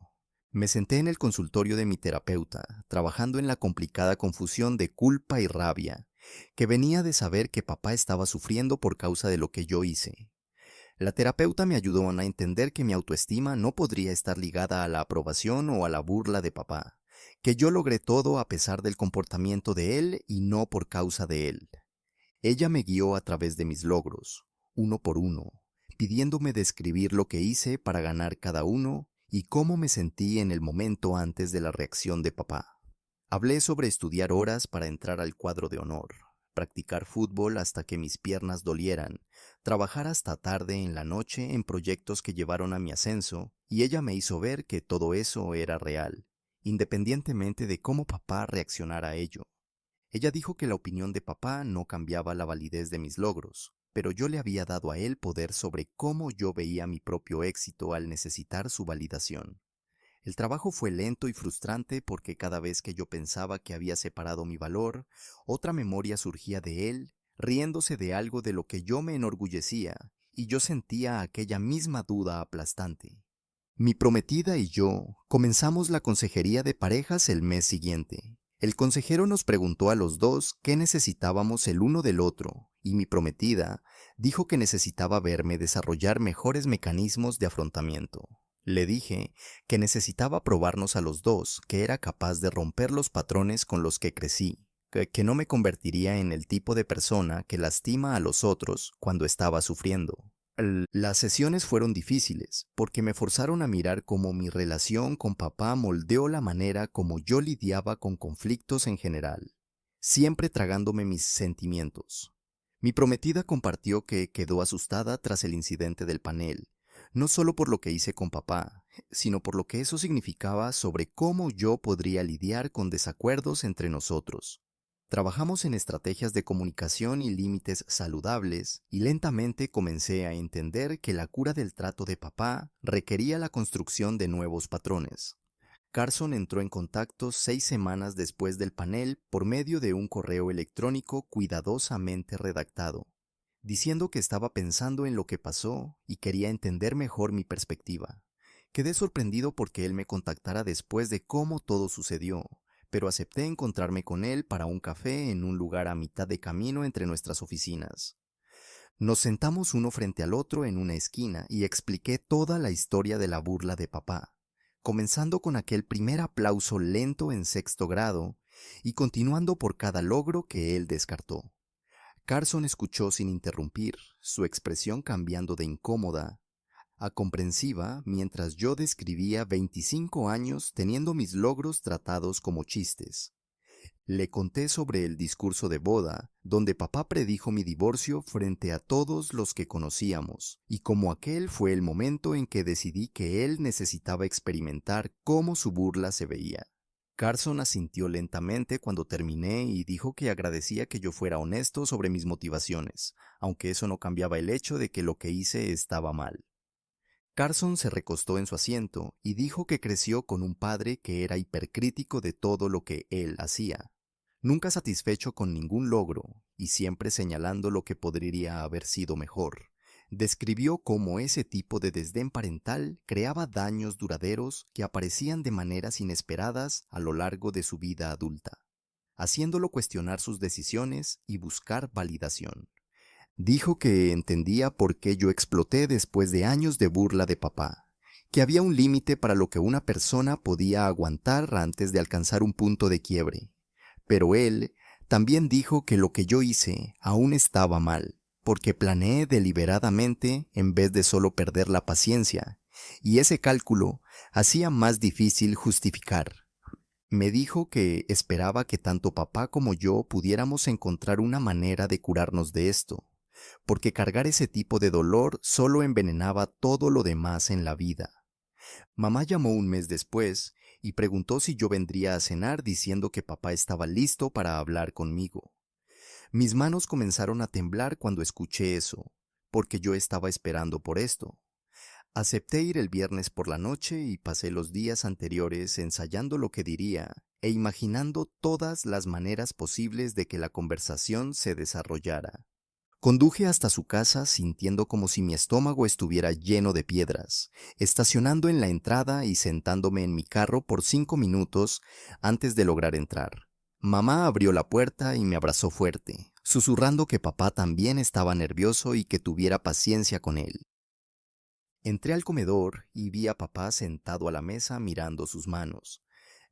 Me senté en el consultorio de mi terapeuta, trabajando en la complicada confusión de culpa y rabia, que venía de saber que papá estaba sufriendo por causa de lo que yo hice. La terapeuta me ayudó a entender que mi autoestima no podría estar ligada a la aprobación o a la burla de papá, que yo logré todo a pesar del comportamiento de él y no por causa de él. Ella me guió a través de mis logros, uno por uno, pidiéndome describir lo que hice para ganar cada uno y cómo me sentí en el momento antes de la reacción de papá. Hablé sobre estudiar horas para entrar al cuadro de honor, practicar fútbol hasta que mis piernas dolieran, trabajar hasta tarde en la noche en proyectos que llevaron a mi ascenso, y ella me hizo ver que todo eso era real, independientemente de cómo papá reaccionara a ello. Ella dijo que la opinión de papá no cambiaba la validez de mis logros, pero yo le había dado a él poder sobre cómo yo veía mi propio éxito al necesitar su validación. El trabajo fue lento y frustrante porque cada vez que yo pensaba que había separado mi valor, otra memoria surgía de él, riéndose de algo de lo que yo me enorgullecía, y yo sentía aquella misma duda aplastante. Mi prometida y yo comenzamos la consejería de parejas el mes siguiente. El consejero nos preguntó a los dos qué necesitábamos el uno del otro, y mi prometida dijo que necesitaba verme desarrollar mejores mecanismos de afrontamiento. Le dije que necesitaba probarnos a los dos que era capaz de romper los patrones con los que crecí, que no me convertiría en el tipo de persona que lastima a los otros cuando estaba sufriendo. Las sesiones fueron difíciles porque me forzaron a mirar cómo mi relación con papá moldeó la manera como yo lidiaba con conflictos en general, siempre tragándome mis sentimientos. Mi prometida compartió que quedó asustada tras el incidente del panel, no solo por lo que hice con papá, sino por lo que eso significaba sobre cómo yo podría lidiar con desacuerdos entre nosotros. Trabajamos en estrategias de comunicación y límites saludables, y lentamente comencé a entender que la cura del trato de papá requería la construcción de nuevos patrones. Carson entró en contacto 6 semanas después del panel por medio de un correo electrónico cuidadosamente redactado, diciendo que estaba pensando en lo que pasó y quería entender mejor mi perspectiva. Quedé sorprendido porque él me contactara después de cómo todo sucedió, pero acepté encontrarme con él para un café en un lugar a mitad de camino entre nuestras oficinas. Nos sentamos uno frente al otro en una esquina y expliqué toda la historia de la burla de papá, comenzando con aquel primer aplauso lento en sexto grado y continuando por cada logro que él descartó. Carson escuchó sin interrumpir, su expresión cambiando de incómoda a comprensiva mientras yo describía 25 años teniendo mis logros tratados como chistes. Le conté sobre el discurso de boda, donde papá predijo mi divorcio frente a todos los que conocíamos, y como aquel fue el momento en que decidí que él necesitaba experimentar cómo su burla se veía. Carson asintió lentamente cuando terminé y dijo que agradecía que yo fuera honesto sobre mis motivaciones, aunque eso no cambiaba el hecho de que lo que hice estaba mal. Carson se recostó en su asiento y dijo que creció con un padre que era hipercrítico de todo lo que él hacía, nunca satisfecho con ningún logro y siempre señalando lo que podría haber sido mejor. Describió cómo ese tipo de desdén parental creaba daños duraderos que aparecían de maneras inesperadas a lo largo de su vida adulta, haciéndolo cuestionar sus decisiones y buscar validación. Dijo que entendía por qué yo exploté después de años de burla de papá, que había un límite para lo que una persona podía aguantar antes de alcanzar un punto de quiebre. Pero él también dijo que lo que yo hice aún estaba mal, porque planeé deliberadamente en vez de solo perder la paciencia, y ese cálculo hacía más difícil justificar. Me dijo que esperaba que tanto papá como yo pudiéramos encontrar una manera de curarnos de esto, porque cargar ese tipo de dolor solo envenenaba todo lo demás en la vida. Mamá llamó un mes después y preguntó si yo vendría a cenar diciendo que papá estaba listo para hablar conmigo. Mis manos comenzaron a temblar cuando escuché eso, porque yo estaba esperando por esto. Acepté ir el viernes por la noche y pasé los días anteriores ensayando lo que diría e imaginando todas las maneras posibles de que la conversación se desarrollara. Conduje hasta su casa sintiendo como si mi estómago estuviera lleno de piedras, estacionando en la entrada y sentándome en mi carro por 5 minutos antes de lograr entrar. Mamá abrió la puerta y me abrazó fuerte, susurrando que papá también estaba nervioso y que tuviera paciencia con él. Entré al comedor y vi a papá sentado a la mesa mirando sus manos.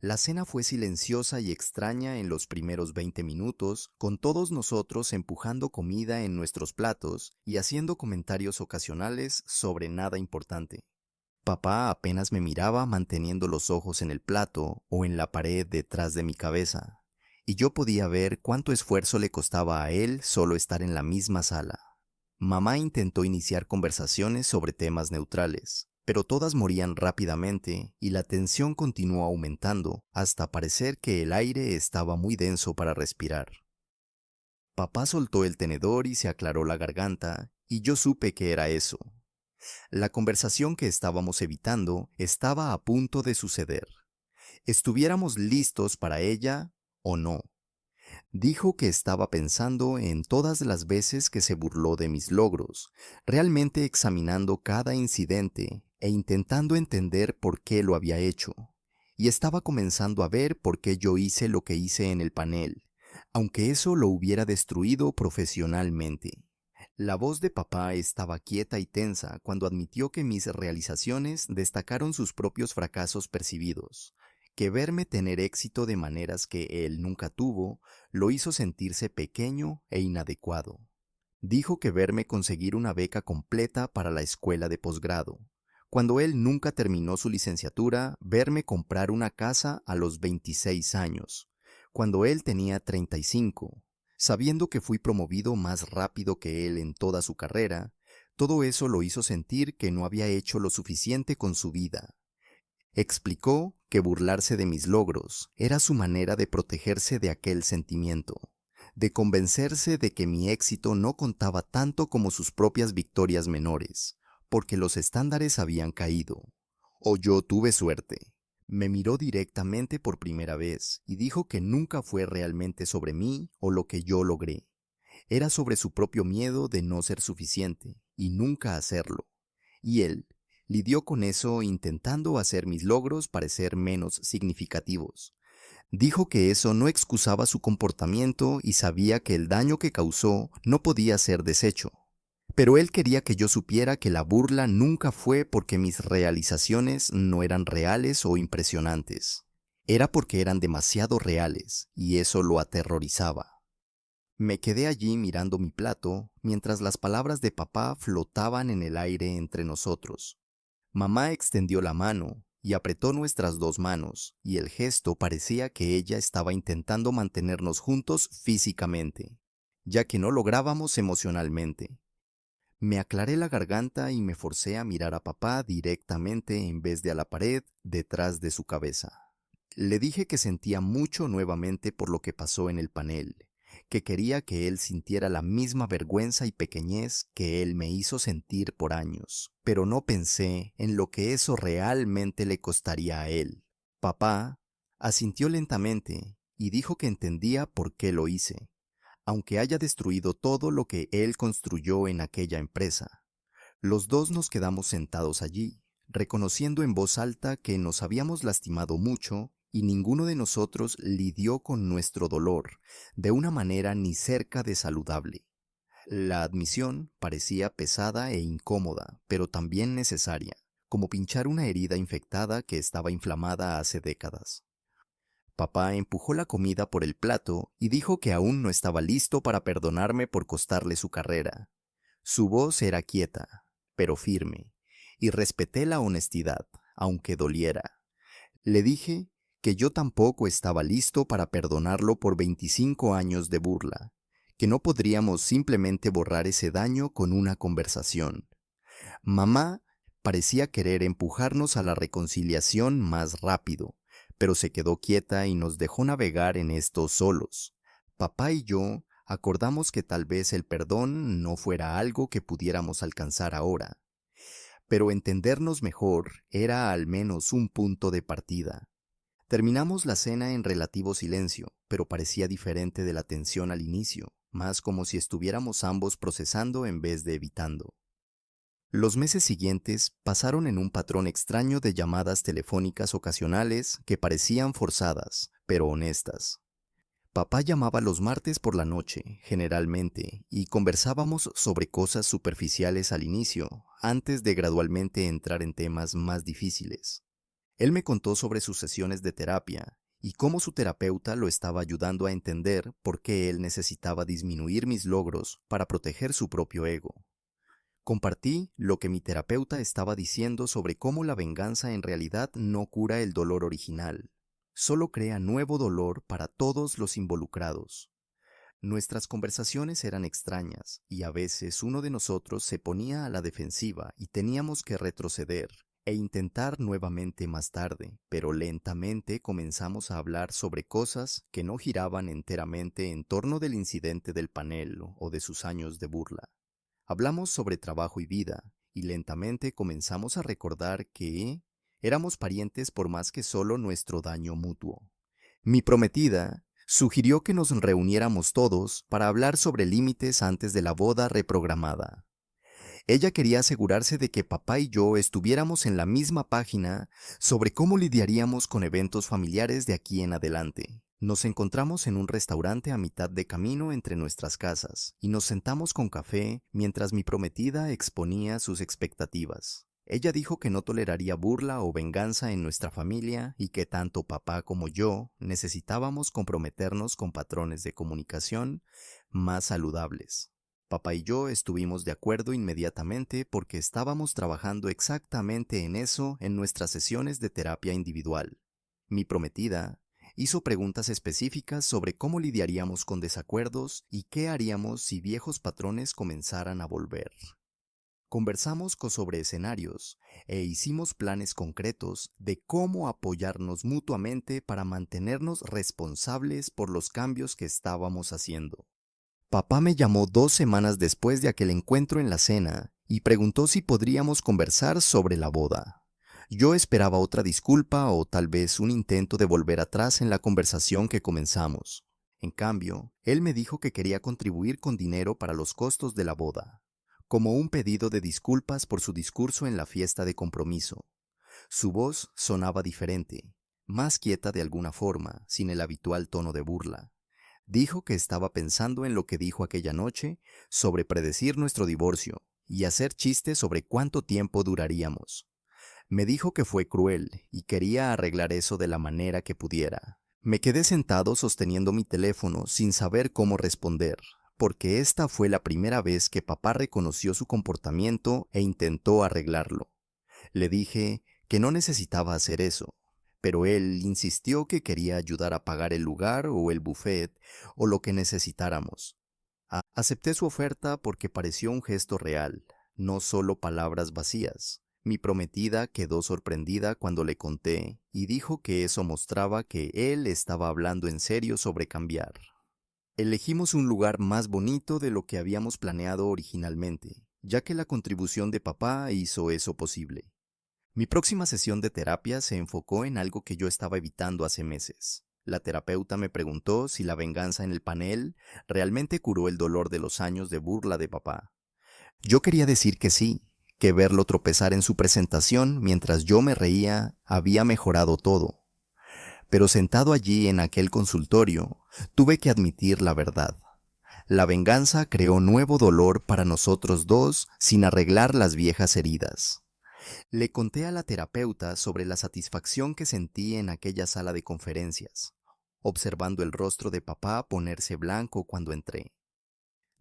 La cena fue silenciosa y extraña en los primeros 20 minutos, con todos nosotros empujando comida en nuestros platos y haciendo comentarios ocasionales sobre nada importante. Papá apenas me miraba manteniendo los ojos en el plato o en la pared detrás de mi cabeza, y yo podía ver cuánto esfuerzo le costaba a él solo estar en la misma sala. Mamá intentó iniciar conversaciones sobre temas neutrales, pero todas morían rápidamente y la tensión continuó aumentando hasta parecer que el aire estaba muy denso para respirar. Papá soltó el tenedor y se aclaró la garganta, y yo supe que era eso. La conversación que estábamos evitando estaba a punto de suceder. ¿Estuviéramos listos para ella o no? Dijo que estaba pensando en todas las veces que se burló de mis logros, realmente examinando cada incidente e intentando entender por qué lo había hecho. Y estaba comenzando a ver por qué yo hice lo que hice en el panel, aunque eso lo hubiera destruido profesionalmente. La voz de papá estaba quieta y tensa cuando admitió que mis realizaciones destacaron sus propios fracasos percibidos, que verme tener éxito de maneras que él nunca tuvo lo hizo sentirse pequeño e inadecuado. Dijo que verme conseguir una beca completa para la escuela de posgrado, cuando él nunca terminó su licenciatura, verme comprar una casa a los 26 años, cuando él tenía 35, sabiendo que fui promovido más rápido que él en toda su carrera, todo eso lo hizo sentir que no había hecho lo suficiente con su vida. Explicó que burlarse de mis logros era su manera de protegerse de aquel sentimiento, de convencerse de que mi éxito no contaba tanto como sus propias victorias menores, porque los estándares habían caído. O yo tuve suerte. Me miró directamente por primera vez y dijo que nunca fue realmente sobre mí o lo que yo logré. Era sobre su propio miedo de no ser suficiente y nunca hacerlo. Y él lidió con eso intentando hacer mis logros parecer menos significativos. Dijo que eso no excusaba su comportamiento y sabía que el daño que causó no podía ser deshecho. Pero él quería que yo supiera que la burla nunca fue porque mis realizaciones no eran reales o impresionantes. Era porque eran demasiado reales y eso lo aterrorizaba. Me quedé allí mirando mi plato mientras las palabras de papá flotaban en el aire entre nosotros. Mamá extendió la mano y apretó nuestras dos manos, y el gesto parecía que ella estaba intentando mantenernos juntos físicamente, ya que no lográbamos emocionalmente. Me aclaré la garganta y me forcé a mirar a papá directamente en vez de a la pared detrás de su cabeza. Le dije que sentía mucho nuevamente por lo que pasó en el panel, que quería que él sintiera la misma vergüenza y pequeñez que él me hizo sentir por años, pero no pensé en lo que eso realmente le costaría a él. Papá asintió lentamente y dijo que entendía por qué lo hice, aunque haya destruido todo lo que él construyó en aquella empresa. Los dos nos quedamos sentados allí, reconociendo en voz alta que nos habíamos lastimado mucho y ninguno de nosotros lidió con nuestro dolor de una manera ni cerca de saludable. La admisión parecía pesada e incómoda, pero también necesaria, como pinchar una herida infectada que estaba inflamada hace décadas. Papá empujó la comida por el plato y dijo que aún no estaba listo para perdonarme por costarle su carrera. Su voz era quieta, pero firme, y respeté la honestidad, aunque doliera. Le dije que yo tampoco estaba listo para perdonarlo por 25 años de burla, que no podríamos simplemente borrar ese daño con una conversación. Mamá parecía querer empujarnos a la reconciliación más rápido, pero se quedó quieta y nos dejó navegar en esto solos. Papá y yo acordamos que tal vez el perdón no fuera algo que pudiéramos alcanzar ahora, pero entendernos mejor era al menos un punto de partida. Terminamos la cena en relativo silencio, pero parecía diferente de la tensión al inicio, más como si estuviéramos ambos procesando en vez de evitando. Los meses siguientes pasaron en un patrón extraño de llamadas telefónicas ocasionales que parecían forzadas, pero honestas. Papá llamaba los martes por la noche, generalmente, y conversábamos sobre cosas superficiales al inicio, antes de gradualmente entrar en temas más difíciles. Él me contó sobre sus sesiones de terapia y cómo su terapeuta lo estaba ayudando a entender por qué él necesitaba disminuir mis logros para proteger su propio ego. Compartí lo que mi terapeuta estaba diciendo sobre cómo la venganza en realidad no cura el dolor original, solo crea nuevo dolor para todos los involucrados. Nuestras conversaciones eran extrañas y a veces uno de nosotros se ponía a la defensiva y teníamos que retroceder e intentar nuevamente más tarde, pero lentamente comenzamos a hablar sobre cosas que no giraban enteramente en torno del incidente del panel o de sus años de burla. Hablamos sobre trabajo y vida, y lentamente comenzamos a recordar que éramos parientes por más que solo nuestro daño mutuo. Mi prometida sugirió que nos reuniéramos todos para hablar sobre límites antes de la boda reprogramada. Ella quería asegurarse de que papá y yo estuviéramos en la misma página sobre cómo lidiaríamos con eventos familiares de aquí en adelante. Nos encontramos en un restaurante a mitad de camino entre nuestras casas y nos sentamos con café mientras mi prometida exponía sus expectativas. Ella dijo que no toleraría burla o venganza en nuestra familia y que tanto papá como yo necesitábamos comprometernos con patrones de comunicación más saludables. Papá y yo estuvimos de acuerdo inmediatamente porque estábamos trabajando exactamente en eso en nuestras sesiones de terapia individual. Mi prometida hizo preguntas específicas sobre cómo lidiaríamos con desacuerdos y qué haríamos si viejos patrones comenzaran a volver. Conversamos sobre escenarios e hicimos planes concretos de cómo apoyarnos mutuamente para mantenernos responsables por los cambios que estábamos haciendo. Papá me llamó 2 semanas después de aquel encuentro en la cena y preguntó si podríamos conversar sobre la boda. Yo esperaba otra disculpa o tal vez un intento de volver atrás en la conversación que comenzamos. En cambio, él me dijo que quería contribuir con dinero para los costos de la boda, como un pedido de disculpas por su discurso en la fiesta de compromiso. Su voz sonaba diferente, más quieta de alguna forma, sin el habitual tono de burla. Dijo que estaba pensando en lo que dijo aquella noche sobre predecir nuestro divorcio y hacer chistes sobre cuánto tiempo duraríamos. Me dijo que fue cruel y quería arreglar eso de la manera que pudiera. Me quedé sentado sosteniendo mi teléfono sin saber cómo responder, porque esta fue la primera vez que papá reconoció su comportamiento e intentó arreglarlo. Le dije que no necesitaba hacer eso, pero él insistió que quería ayudar a pagar el lugar o el buffet o lo que necesitáramos. Acepté su oferta porque pareció un gesto real, no solo palabras vacías. Mi prometida quedó sorprendida cuando le conté y dijo que eso mostraba que él estaba hablando en serio sobre cambiar. Elegimos un lugar más bonito de lo que habíamos planeado originalmente, ya que la contribución de papá hizo eso posible. Mi próxima sesión de terapia se enfocó en algo que yo estaba evitando hace meses. La terapeuta me preguntó si la venganza en el panel realmente curó el dolor de los años de burla de papá. Yo quería decir que sí, que verlo tropezar en su presentación mientras yo me reía había mejorado todo. Pero sentado allí en aquel consultorio, tuve que admitir la verdad. La venganza creó nuevo dolor para nosotros dos sin arreglar las viejas heridas. Le conté a la terapeuta sobre la satisfacción que sentí en aquella sala de conferencias, observando el rostro de papá ponerse blanco cuando entré.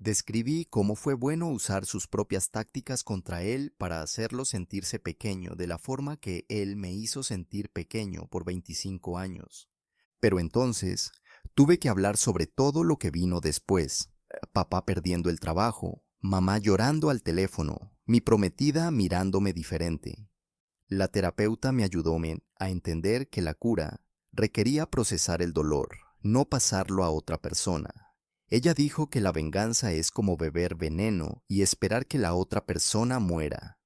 Describí cómo fue bueno usar sus propias tácticas contra él para hacerlo sentirse pequeño de la forma que él me hizo sentir pequeño por 25 años. Pero entonces tuve que hablar sobre todo lo que vino después. Papá perdiendo el trabajo, mamá llorando al teléfono, mi prometida mirándome diferente. La terapeuta me ayudó a entender que la cura requería procesar el dolor, no pasarlo a otra persona. Ella dijo que la venganza es como beber veneno y esperar que la otra persona muera.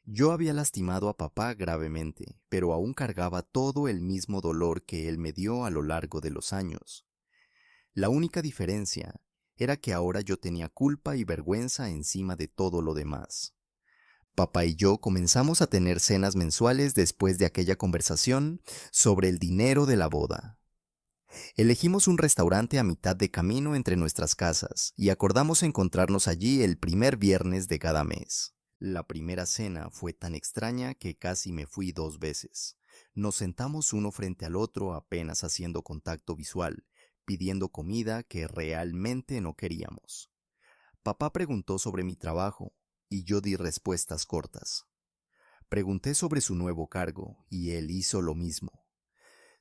Yo había lastimado a papá gravemente, pero aún cargaba todo el mismo dolor que él me dio a lo largo de los años. La única diferencia era que ahora yo tenía culpa y vergüenza encima de todo lo demás. Papá y yo comenzamos a tener cenas mensuales después de aquella conversación sobre el dinero de la boda. Elegimos un restaurante a mitad de camino entre nuestras casas y acordamos encontrarnos allí el primer viernes de cada mes. La primera cena fue tan extraña que casi me fui 2 veces. Nos sentamos uno frente al otro apenas haciendo contacto visual, pidiendo comida que realmente no queríamos. Papá preguntó sobre mi trabajo y yo di respuestas cortas. Pregunté sobre su nuevo cargo y él hizo lo mismo.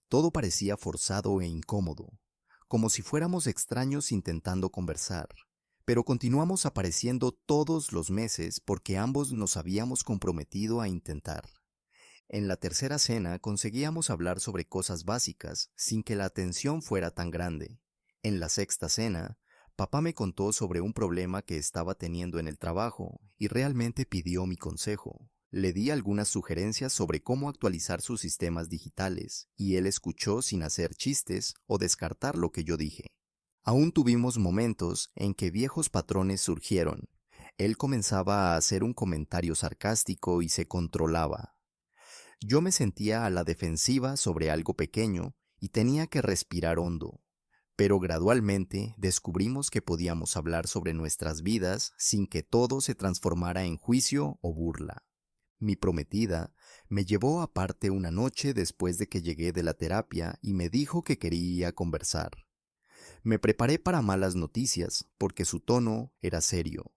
Todo parecía forzado e incómodo, como si fuéramos extraños intentando conversar, pero continuamos apareciendo todos los meses porque ambos nos habíamos comprometido a intentar. En la tercera cena conseguíamos hablar sobre cosas básicas sin que la tensión fuera tan grande. En la sexta cena, papá me contó sobre un problema que estaba teniendo en el trabajo y realmente pidió mi consejo. Le di algunas sugerencias sobre cómo actualizar sus sistemas digitales y él escuchó sin hacer chistes o descartar lo que yo dije. Aún tuvimos momentos en que viejos patrones surgieron. Él comenzaba a hacer un comentario sarcástico y se controlaba. Yo me sentía a la defensiva sobre algo pequeño y tenía que respirar hondo. Pero gradualmente descubrimos que podíamos hablar sobre nuestras vidas sin que todo se transformara en juicio o burla. Mi prometida me llevó aparte una noche después de que llegué de la terapia y me dijo que quería conversar. Me preparé para malas noticias porque su tono era serio.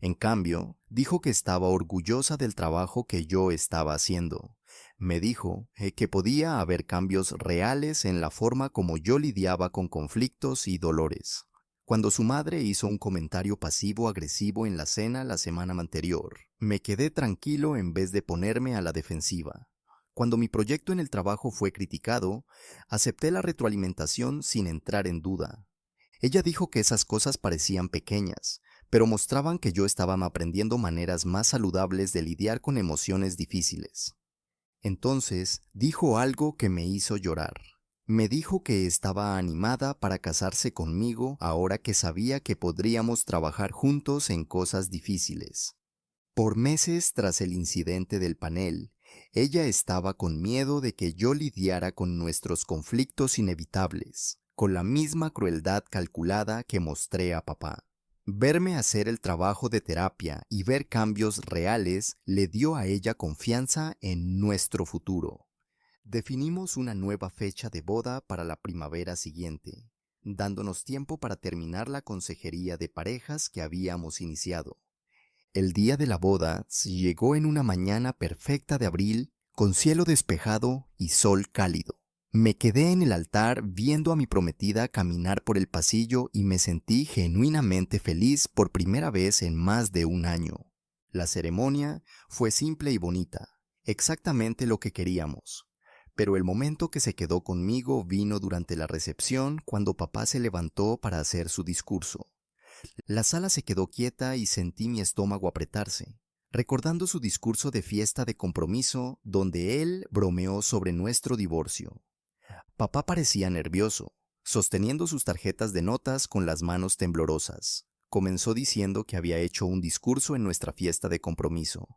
En cambio, dijo que estaba orgullosa del trabajo que yo estaba haciendo. Me dijo que podía haber cambios reales en la forma como yo lidiaba con conflictos y dolores. Cuando su madre hizo un comentario pasivo-agresivo en la cena la semana anterior, me quedé tranquilo en vez de ponerme a la defensiva. Cuando mi proyecto en el trabajo fue criticado, acepté la retroalimentación sin entrar en duda. Ella dijo que esas cosas parecían pequeñas, pero mostraban que yo estaba aprendiendo maneras más saludables de lidiar con emociones difíciles. Entonces dijo algo que me hizo llorar. Me dijo que estaba animada para casarse conmigo ahora que sabía que podríamos trabajar juntos en cosas difíciles. Por meses tras el incidente del panel, ella estaba con miedo de que yo lidiara con nuestros conflictos inevitables, con la misma crueldad calculada que mostré a papá. Verme hacer el trabajo de terapia y ver cambios reales le dio a ella confianza en nuestro futuro. Definimos una nueva fecha de boda para la primavera siguiente, dándonos tiempo para terminar la consejería de parejas que habíamos iniciado. El día de la boda llegó en una mañana perfecta de abril, con cielo despejado y sol cálido. Me quedé en el altar viendo a mi prometida caminar por el pasillo y me sentí genuinamente feliz por primera vez en más de un año. La ceremonia fue simple y bonita, exactamente lo que queríamos. Pero el momento que se quedó conmigo vino durante la recepción cuando papá se levantó para hacer su discurso. La sala se quedó quieta y sentí mi estómago apretarse, recordando su discurso de fiesta de compromiso donde él bromeó sobre nuestro divorcio. Papá parecía nervioso, sosteniendo sus tarjetas de notas con las manos temblorosas. Comenzó diciendo que había hecho un discurso en nuestra fiesta de compromiso,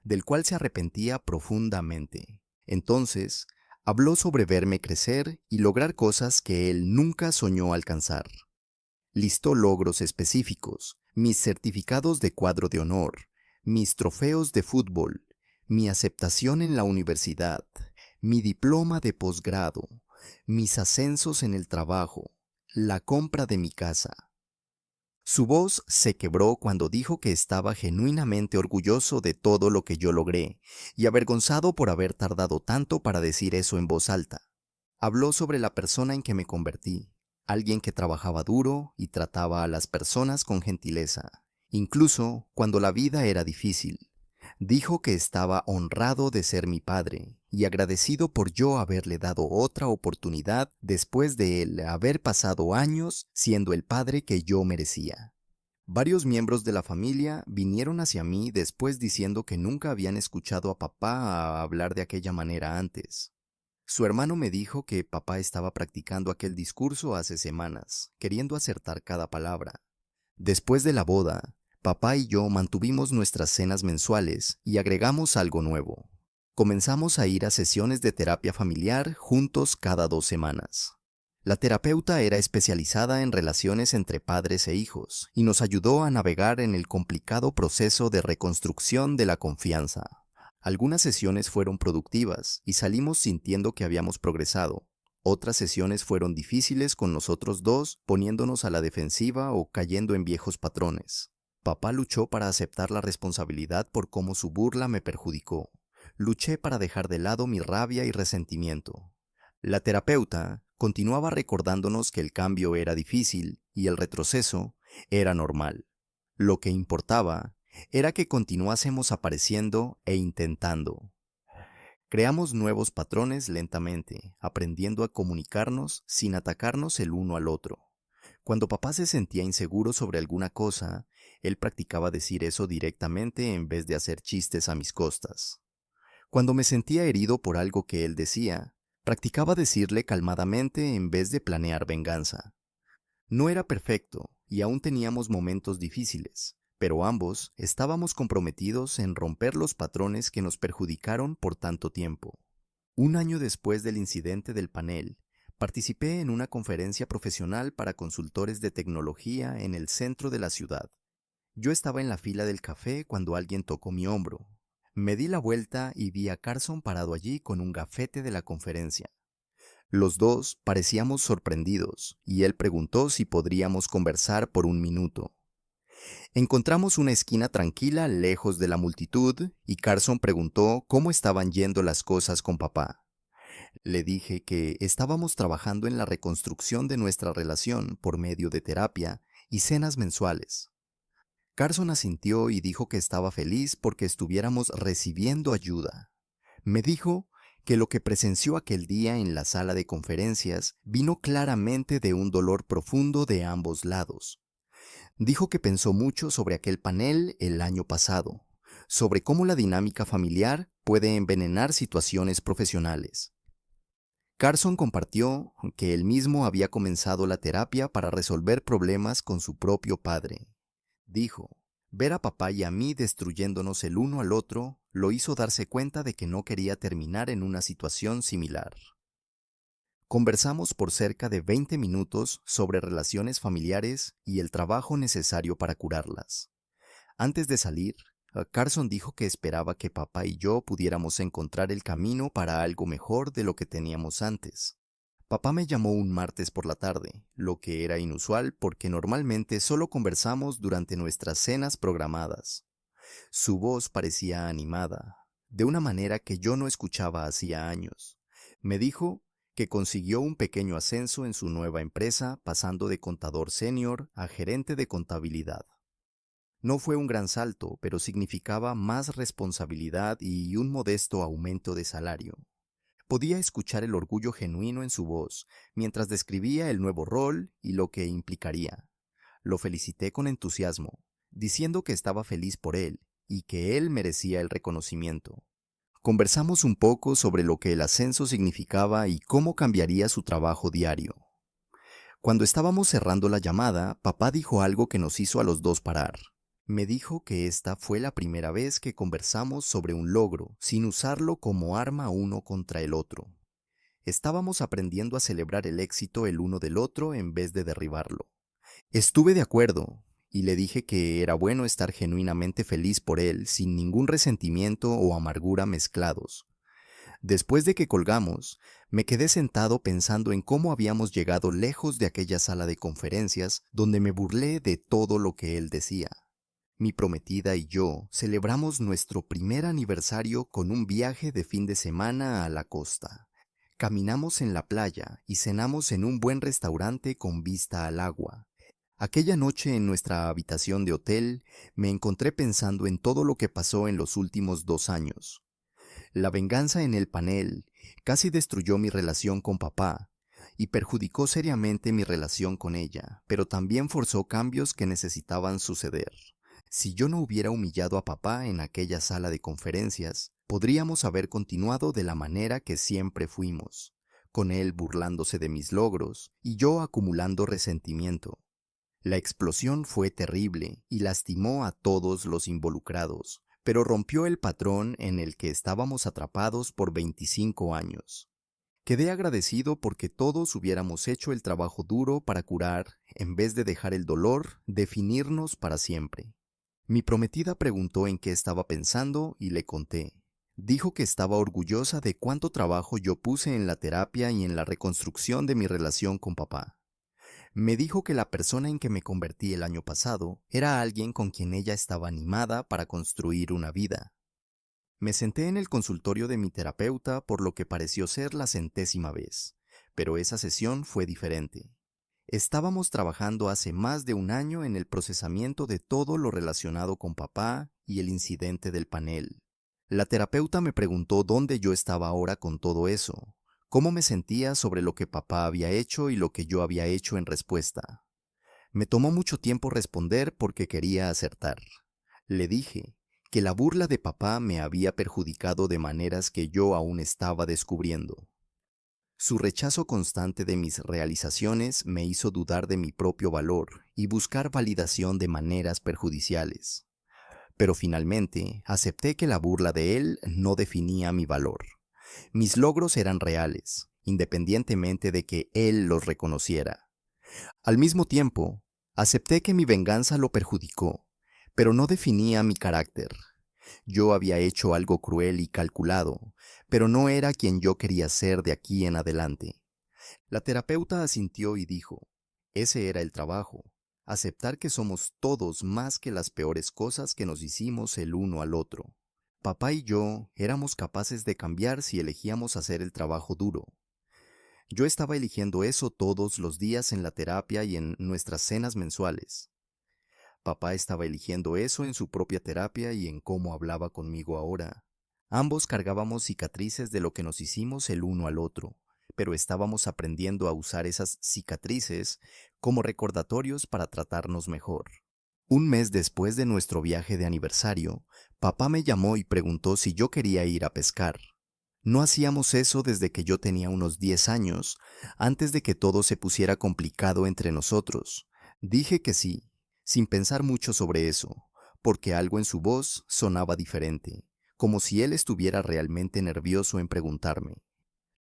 del cual se arrepentía profundamente. Entonces, habló sobre verme crecer y lograr cosas que él nunca soñó alcanzar. Listó logros específicos, mis certificados de cuadro de honor, mis trofeos de fútbol, mi aceptación en la universidad, mi diploma de posgrado, mis ascensos en el trabajo, la compra de mi casa. Su voz se quebró cuando dijo que estaba genuinamente orgulloso de todo lo que yo logré y avergonzado por haber tardado tanto para decir eso en voz alta. Habló sobre la persona en que me convertí, alguien que trabajaba duro y trataba a las personas con gentileza, incluso cuando la vida era difícil. Dijo que estaba honrado de ser mi padre y agradecido por yo haberle dado otra oportunidad después de él haber pasado años siendo el padre que yo merecía. Varios miembros de la familia vinieron hacia mí después diciendo que nunca habían escuchado a papá hablar de aquella manera antes. Su hermano me dijo que papá estaba practicando aquel discurso hace semanas, queriendo acertar cada palabra. Después de la boda, papá y yo mantuvimos nuestras cenas mensuales y agregamos algo nuevo. Comenzamos a ir a sesiones de terapia familiar juntos cada 2 semanas. La terapeuta era especializada en relaciones entre padres e hijos y nos ayudó a navegar en el complicado proceso de reconstrucción de la confianza. Algunas sesiones fueron productivas y salimos sintiendo que habíamos progresado. Otras sesiones fueron difíciles con nosotros dos, poniéndonos a la defensiva o cayendo en viejos patrones. Papá luchó para aceptar la responsabilidad por cómo su burla me perjudicó. Luché para dejar de lado mi rabia y resentimiento. La terapeuta continuaba recordándonos que el cambio era difícil y el retroceso era normal. Lo que importaba era que continuásemos apareciendo e intentando. Creamos nuevos patrones lentamente, aprendiendo a comunicarnos sin atacarnos el uno al otro. Cuando papá se sentía inseguro sobre alguna cosa, él practicaba decir eso directamente en vez de hacer chistes a mis costas. Cuando me sentía herido por algo que él decía, practicaba decirle calmadamente en vez de planear venganza. No era perfecto y aún teníamos momentos difíciles, pero ambos estábamos comprometidos en romper los patrones que nos perjudicaron por tanto tiempo. Un año después del incidente del panel, participé en una conferencia profesional para consultores de tecnología en el centro de la ciudad. Yo estaba en la fila del café cuando alguien tocó mi hombro. Me di la vuelta y vi a Carson parado allí con un gafete de la conferencia. Los dos parecíamos sorprendidos, y él preguntó si podríamos conversar por un minuto. Encontramos una esquina tranquila lejos de la multitud, y Carson preguntó cómo estaban yendo las cosas con papá. Le dije que estábamos trabajando en la reconstrucción de nuestra relación por medio de terapia y cenas mensuales. Carson asintió y dijo que estaba feliz porque estuviéramos recibiendo ayuda. Me dijo que lo que presenció aquel día en la sala de conferencias vino claramente de un dolor profundo de ambos lados. Dijo que pensó mucho sobre aquel panel el año pasado, sobre cómo la dinámica familiar puede envenenar situaciones profesionales. Carson compartió que él mismo había comenzado la terapia para resolver problemas con su propio padre. Dijo, ver a papá y a mí destruyéndonos el uno al otro lo hizo darse cuenta de que no quería terminar en una situación similar. Conversamos por cerca de 20 minutos sobre relaciones familiares y el trabajo necesario para curarlas. Antes de salir, Carson dijo que esperaba que papá y yo pudiéramos encontrar el camino para algo mejor de lo que teníamos antes. Papá me llamó un martes por la tarde, lo que era inusual porque normalmente solo conversamos durante nuestras cenas programadas. Su voz parecía animada, de una manera que yo no escuchaba hacía años. Me dijo que consiguió un pequeño ascenso en su nueva empresa, pasando de contador senior a gerente de contabilidad. No fue un gran salto, pero significaba más responsabilidad y un modesto aumento de salario. Podía escuchar el orgullo genuino en su voz mientras describía el nuevo rol y lo que implicaría. Lo felicité con entusiasmo, diciendo que estaba feliz por él y que él merecía el reconocimiento. Conversamos un poco sobre lo que el ascenso significaba y cómo cambiaría su trabajo diario. Cuando estábamos cerrando la llamada, papá dijo algo que nos hizo a los dos parar. Me dijo que esta fue la primera vez que conversamos sobre un logro, sin usarlo como arma uno contra el otro. Estábamos aprendiendo a celebrar el éxito el uno del otro en vez de derribarlo. Estuve de acuerdo, y le dije que era bueno estar genuinamente feliz por él, sin ningún resentimiento o amargura mezclados. Después de que colgamos, me quedé sentado pensando en cómo habíamos llegado lejos de aquella sala de conferencias donde me burlé de todo lo que él decía. Mi prometida y yo celebramos nuestro primer aniversario con un viaje de fin de semana a la costa. Caminamos en la playa y cenamos en un buen restaurante con vista al agua. Aquella noche en nuestra habitación de hotel me encontré pensando en todo lo que pasó en los últimos 2 años. La venganza en el panel casi destruyó mi relación con papá y perjudicó seriamente mi relación con ella, pero también forzó cambios que necesitaban suceder. Si yo no hubiera humillado a papá en aquella sala de conferencias, podríamos haber continuado de la manera que siempre fuimos, con él burlándose de mis logros y yo acumulando resentimiento. La explosión fue terrible y lastimó a todos los involucrados, pero rompió el patrón en el que estábamos atrapados por 25 años. Quedé agradecido porque todos hubiéramos hecho el trabajo duro para curar, en vez de dejar el dolor definirnos para siempre. Mi prometida preguntó en qué estaba pensando y le conté. Dijo que estaba orgullosa de cuánto trabajo yo puse en la terapia y en la reconstrucción de mi relación con papá. Me dijo que la persona en que me convertí el año pasado era alguien con quien ella estaba animada para construir una vida. Me senté en el consultorio de mi terapeuta por lo que pareció ser la 100ª vez, pero esa sesión fue diferente. Estábamos trabajando hace más de un año en el procesamiento de todo lo relacionado con papá y el incidente del panel. La terapeuta me preguntó dónde yo estaba ahora con todo eso, cómo me sentía sobre lo que papá había hecho y lo que yo había hecho en respuesta. Me tomó mucho tiempo responder porque quería acertar. Le dije que la burla de papá me había perjudicado de maneras que yo aún estaba descubriendo. Su rechazo constante de mis realizaciones me hizo dudar de mi propio valor y buscar validación de maneras perjudiciales. Pero finalmente acepté que la burla de él no definía mi valor. Mis logros eran reales, independientemente de que él los reconociera. Al mismo tiempo, acepté que mi venganza lo perjudicó, pero no definía mi carácter. Yo había hecho algo cruel y calculado, pero no era quien yo quería ser de aquí en adelante. La terapeuta asintió y dijo, ese era el trabajo, aceptar que somos todos más que las peores cosas que nos hicimos el uno al otro. Papá y yo éramos capaces de cambiar si elegíamos hacer el trabajo duro. Yo estaba eligiendo eso todos los días en la terapia y en nuestras cenas mensuales. Papá estaba eligiendo eso en su propia terapia y en cómo hablaba conmigo ahora. Ambos cargábamos cicatrices de lo que nos hicimos el uno al otro, pero estábamos aprendiendo a usar esas cicatrices como recordatorios para tratarnos mejor. Un mes después de nuestro viaje de aniversario, papá me llamó y preguntó si yo quería ir a pescar. No hacíamos eso desde que yo tenía unos 10 años, antes de que todo se pusiera complicado entre nosotros. Dije que sí, sin pensar mucho sobre eso, porque algo en su voz sonaba diferente, como si él estuviera realmente nervioso en preguntarme.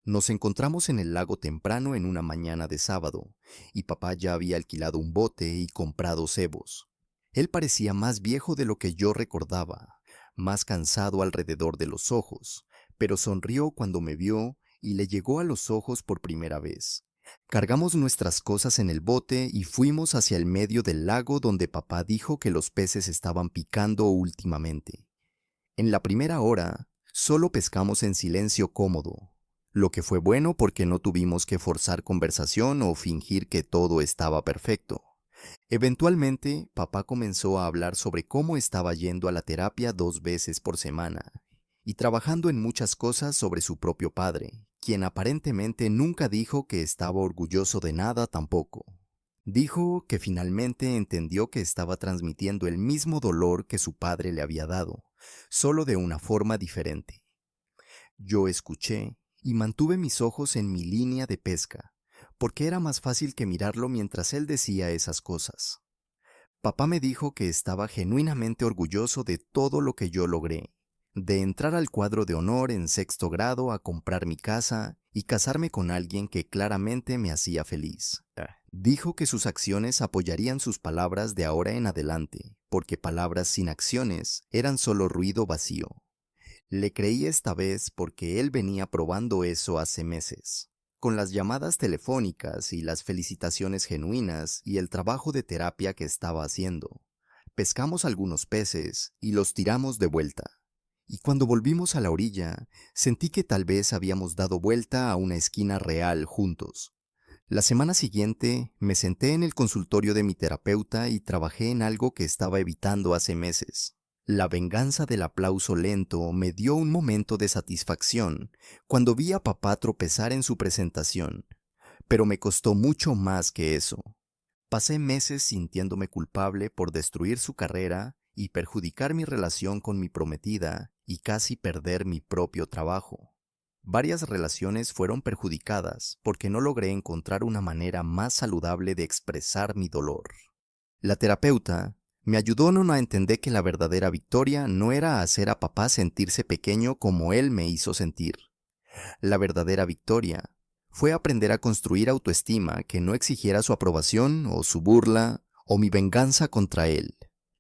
Nos encontramos en el lago temprano en una mañana de sábado, y papá ya había alquilado un bote y comprado cebos. Él parecía más viejo de lo que yo recordaba, más cansado alrededor de los ojos, pero sonrió cuando me vio y le llegó a los ojos por primera vez. Cargamos nuestras cosas en el bote y fuimos hacia el medio del lago donde papá dijo que los peces estaban picando últimamente. En la primera hora, solo pescamos en silencio cómodo, lo que fue bueno porque no tuvimos que forzar conversación o fingir que todo estaba perfecto. Eventualmente, papá comenzó a hablar sobre cómo estaba yendo a la terapia 2 veces por semana y trabajando en muchas cosas sobre su propio padre, quien aparentemente nunca dijo que estaba orgulloso de nada tampoco. Dijo que finalmente entendió que estaba transmitiendo el mismo dolor que su padre le había dado, solo de una forma diferente. Yo escuché y mantuve mis ojos en mi línea de pesca, porque era más fácil que mirarlo mientras él decía esas cosas. Papá me dijo que estaba genuinamente orgulloso de todo lo que yo logré, de entrar al cuadro de honor en 6º grado a comprar mi casa y casarme con alguien que claramente me hacía feliz. Dijo que sus acciones apoyarían sus palabras de ahora en adelante, porque palabras sin acciones eran solo ruido vacío. Le creí esta vez porque él venía probando eso hace meses. Con las llamadas telefónicas y las felicitaciones genuinas y el trabajo de terapia que estaba haciendo. Pescamos algunos peces y los tiramos de vuelta. Y cuando volvimos a la orilla, sentí que tal vez habíamos dado vuelta a una esquina real juntos. La semana siguiente me senté en el consultorio de mi terapeuta y trabajé en algo que estaba evitando hace meses. La venganza del aplauso lento me dio un momento de satisfacción cuando vi a papá tropezar en su presentación, pero me costó mucho más que eso. Pasé meses sintiéndome culpable por destruir su carrera y perjudicar mi relación con mi prometida y casi perder mi propio trabajo. Varias relaciones fueron perjudicadas porque no logré encontrar una manera más saludable de expresar mi dolor. La terapeuta me ayudó a entender que la verdadera victoria no era hacer a papá sentirse pequeño como él me hizo sentir. La verdadera victoria fue aprender a construir autoestima que no exigiera su aprobación o su burla o mi venganza contra él.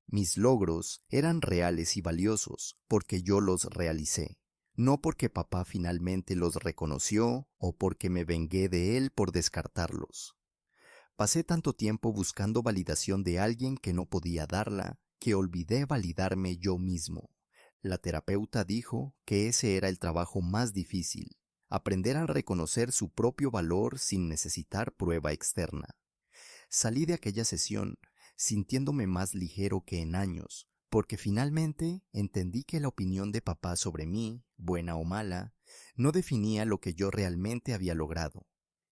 Mis logros eran reales y valiosos porque yo los realicé, no porque papá finalmente los reconoció o porque me vengué de él por descartarlos. Pasé tanto tiempo buscando validación de alguien que no podía darla, que olvidé validarme yo mismo. La terapeuta dijo que ese era el trabajo más difícil, aprender a reconocer su propio valor sin necesitar prueba externa. Salí de aquella sesión sintiéndome más ligero que en años, porque finalmente entendí que la opinión de papá sobre mí, buena o mala, no definía lo que yo realmente había logrado.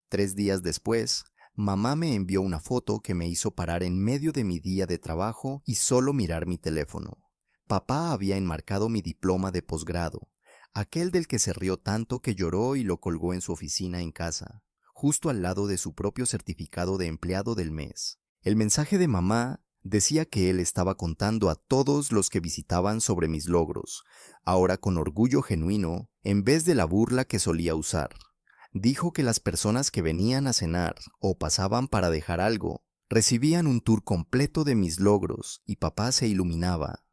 3 días después, mamá me envió una foto que me hizo parar en medio de mi día de trabajo y solo mirar mi teléfono. Papá había enmarcado mi diploma de posgrado, aquel del que se rió tanto que lloró y lo colgó en su oficina en casa, justo al lado de su propio certificado de empleado del mes. El mensaje de mamá decía que él estaba contando a todos los que visitaban sobre mis logros, ahora con orgullo genuino, en vez de la burla que solía usar. Dijo que las personas que venían a cenar o pasaban para dejar algo, recibían un tour completo de mis logros y papá se iluminaba,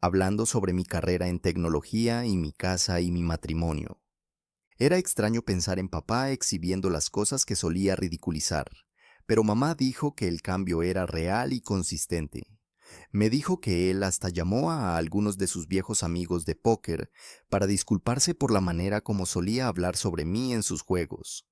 hablando sobre mi carrera en tecnología y mi casa y mi matrimonio. Era extraño pensar en papá exhibiendo las cosas que solía ridiculizar, pero mamá dijo que el cambio era real y consistente. Me dijo que él hasta llamó a algunos de sus viejos amigos de póker para disculparse por la manera como solía hablar sobre mí en sus juegos.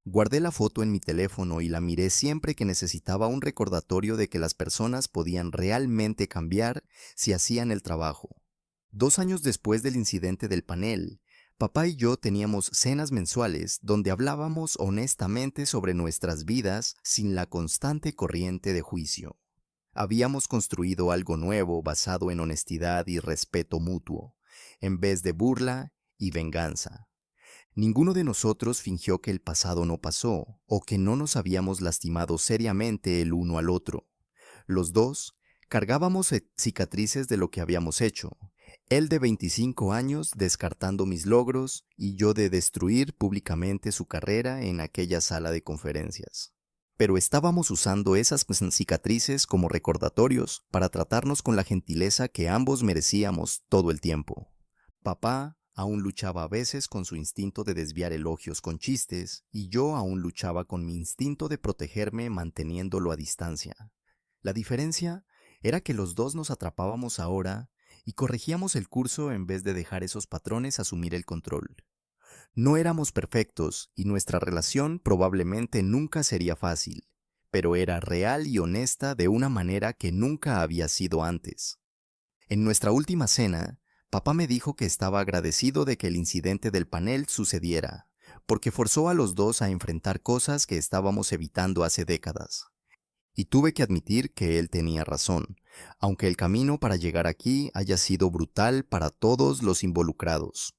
Guardé la foto en mi teléfono y la miré siempre que necesitaba un recordatorio de que las personas podían realmente cambiar si hacían el trabajo. 2 años después del incidente del panel, papá y yo teníamos cenas mensuales donde hablábamos honestamente sobre nuestras vidas sin la constante corriente de juicio. Habíamos construido algo nuevo basado en honestidad y respeto mutuo, en vez de burla y venganza. Ninguno de nosotros fingió que el pasado no pasó o que no nos habíamos lastimado seriamente el uno al otro. Los dos cargábamos cicatrices de lo que habíamos hecho, él de 25 años descartando mis logros y yo de destruir públicamente su carrera en aquella sala de conferencias. Pero estábamos usando esas cicatrices como recordatorios para tratarnos con la gentileza que ambos merecíamos todo el tiempo. Papá aún luchaba a veces con su instinto de desviar elogios con chistes, y yo aún luchaba con mi instinto de protegerme manteniéndolo a distancia. La diferencia era que los dos nos atrapábamos ahora y corregíamos el curso en vez de dejar esos patrones asumir el control. No éramos perfectos y nuestra relación probablemente nunca sería fácil, pero era real y honesta de una manera que nunca había sido antes. En nuestra última cena, papá me dijo que estaba agradecido de que el incidente del panel sucediera, porque forzó a los dos a enfrentar cosas que estábamos evitando hace décadas. Y tuve que admitir que él tenía razón, aunque el camino para llegar aquí haya sido brutal para todos los involucrados.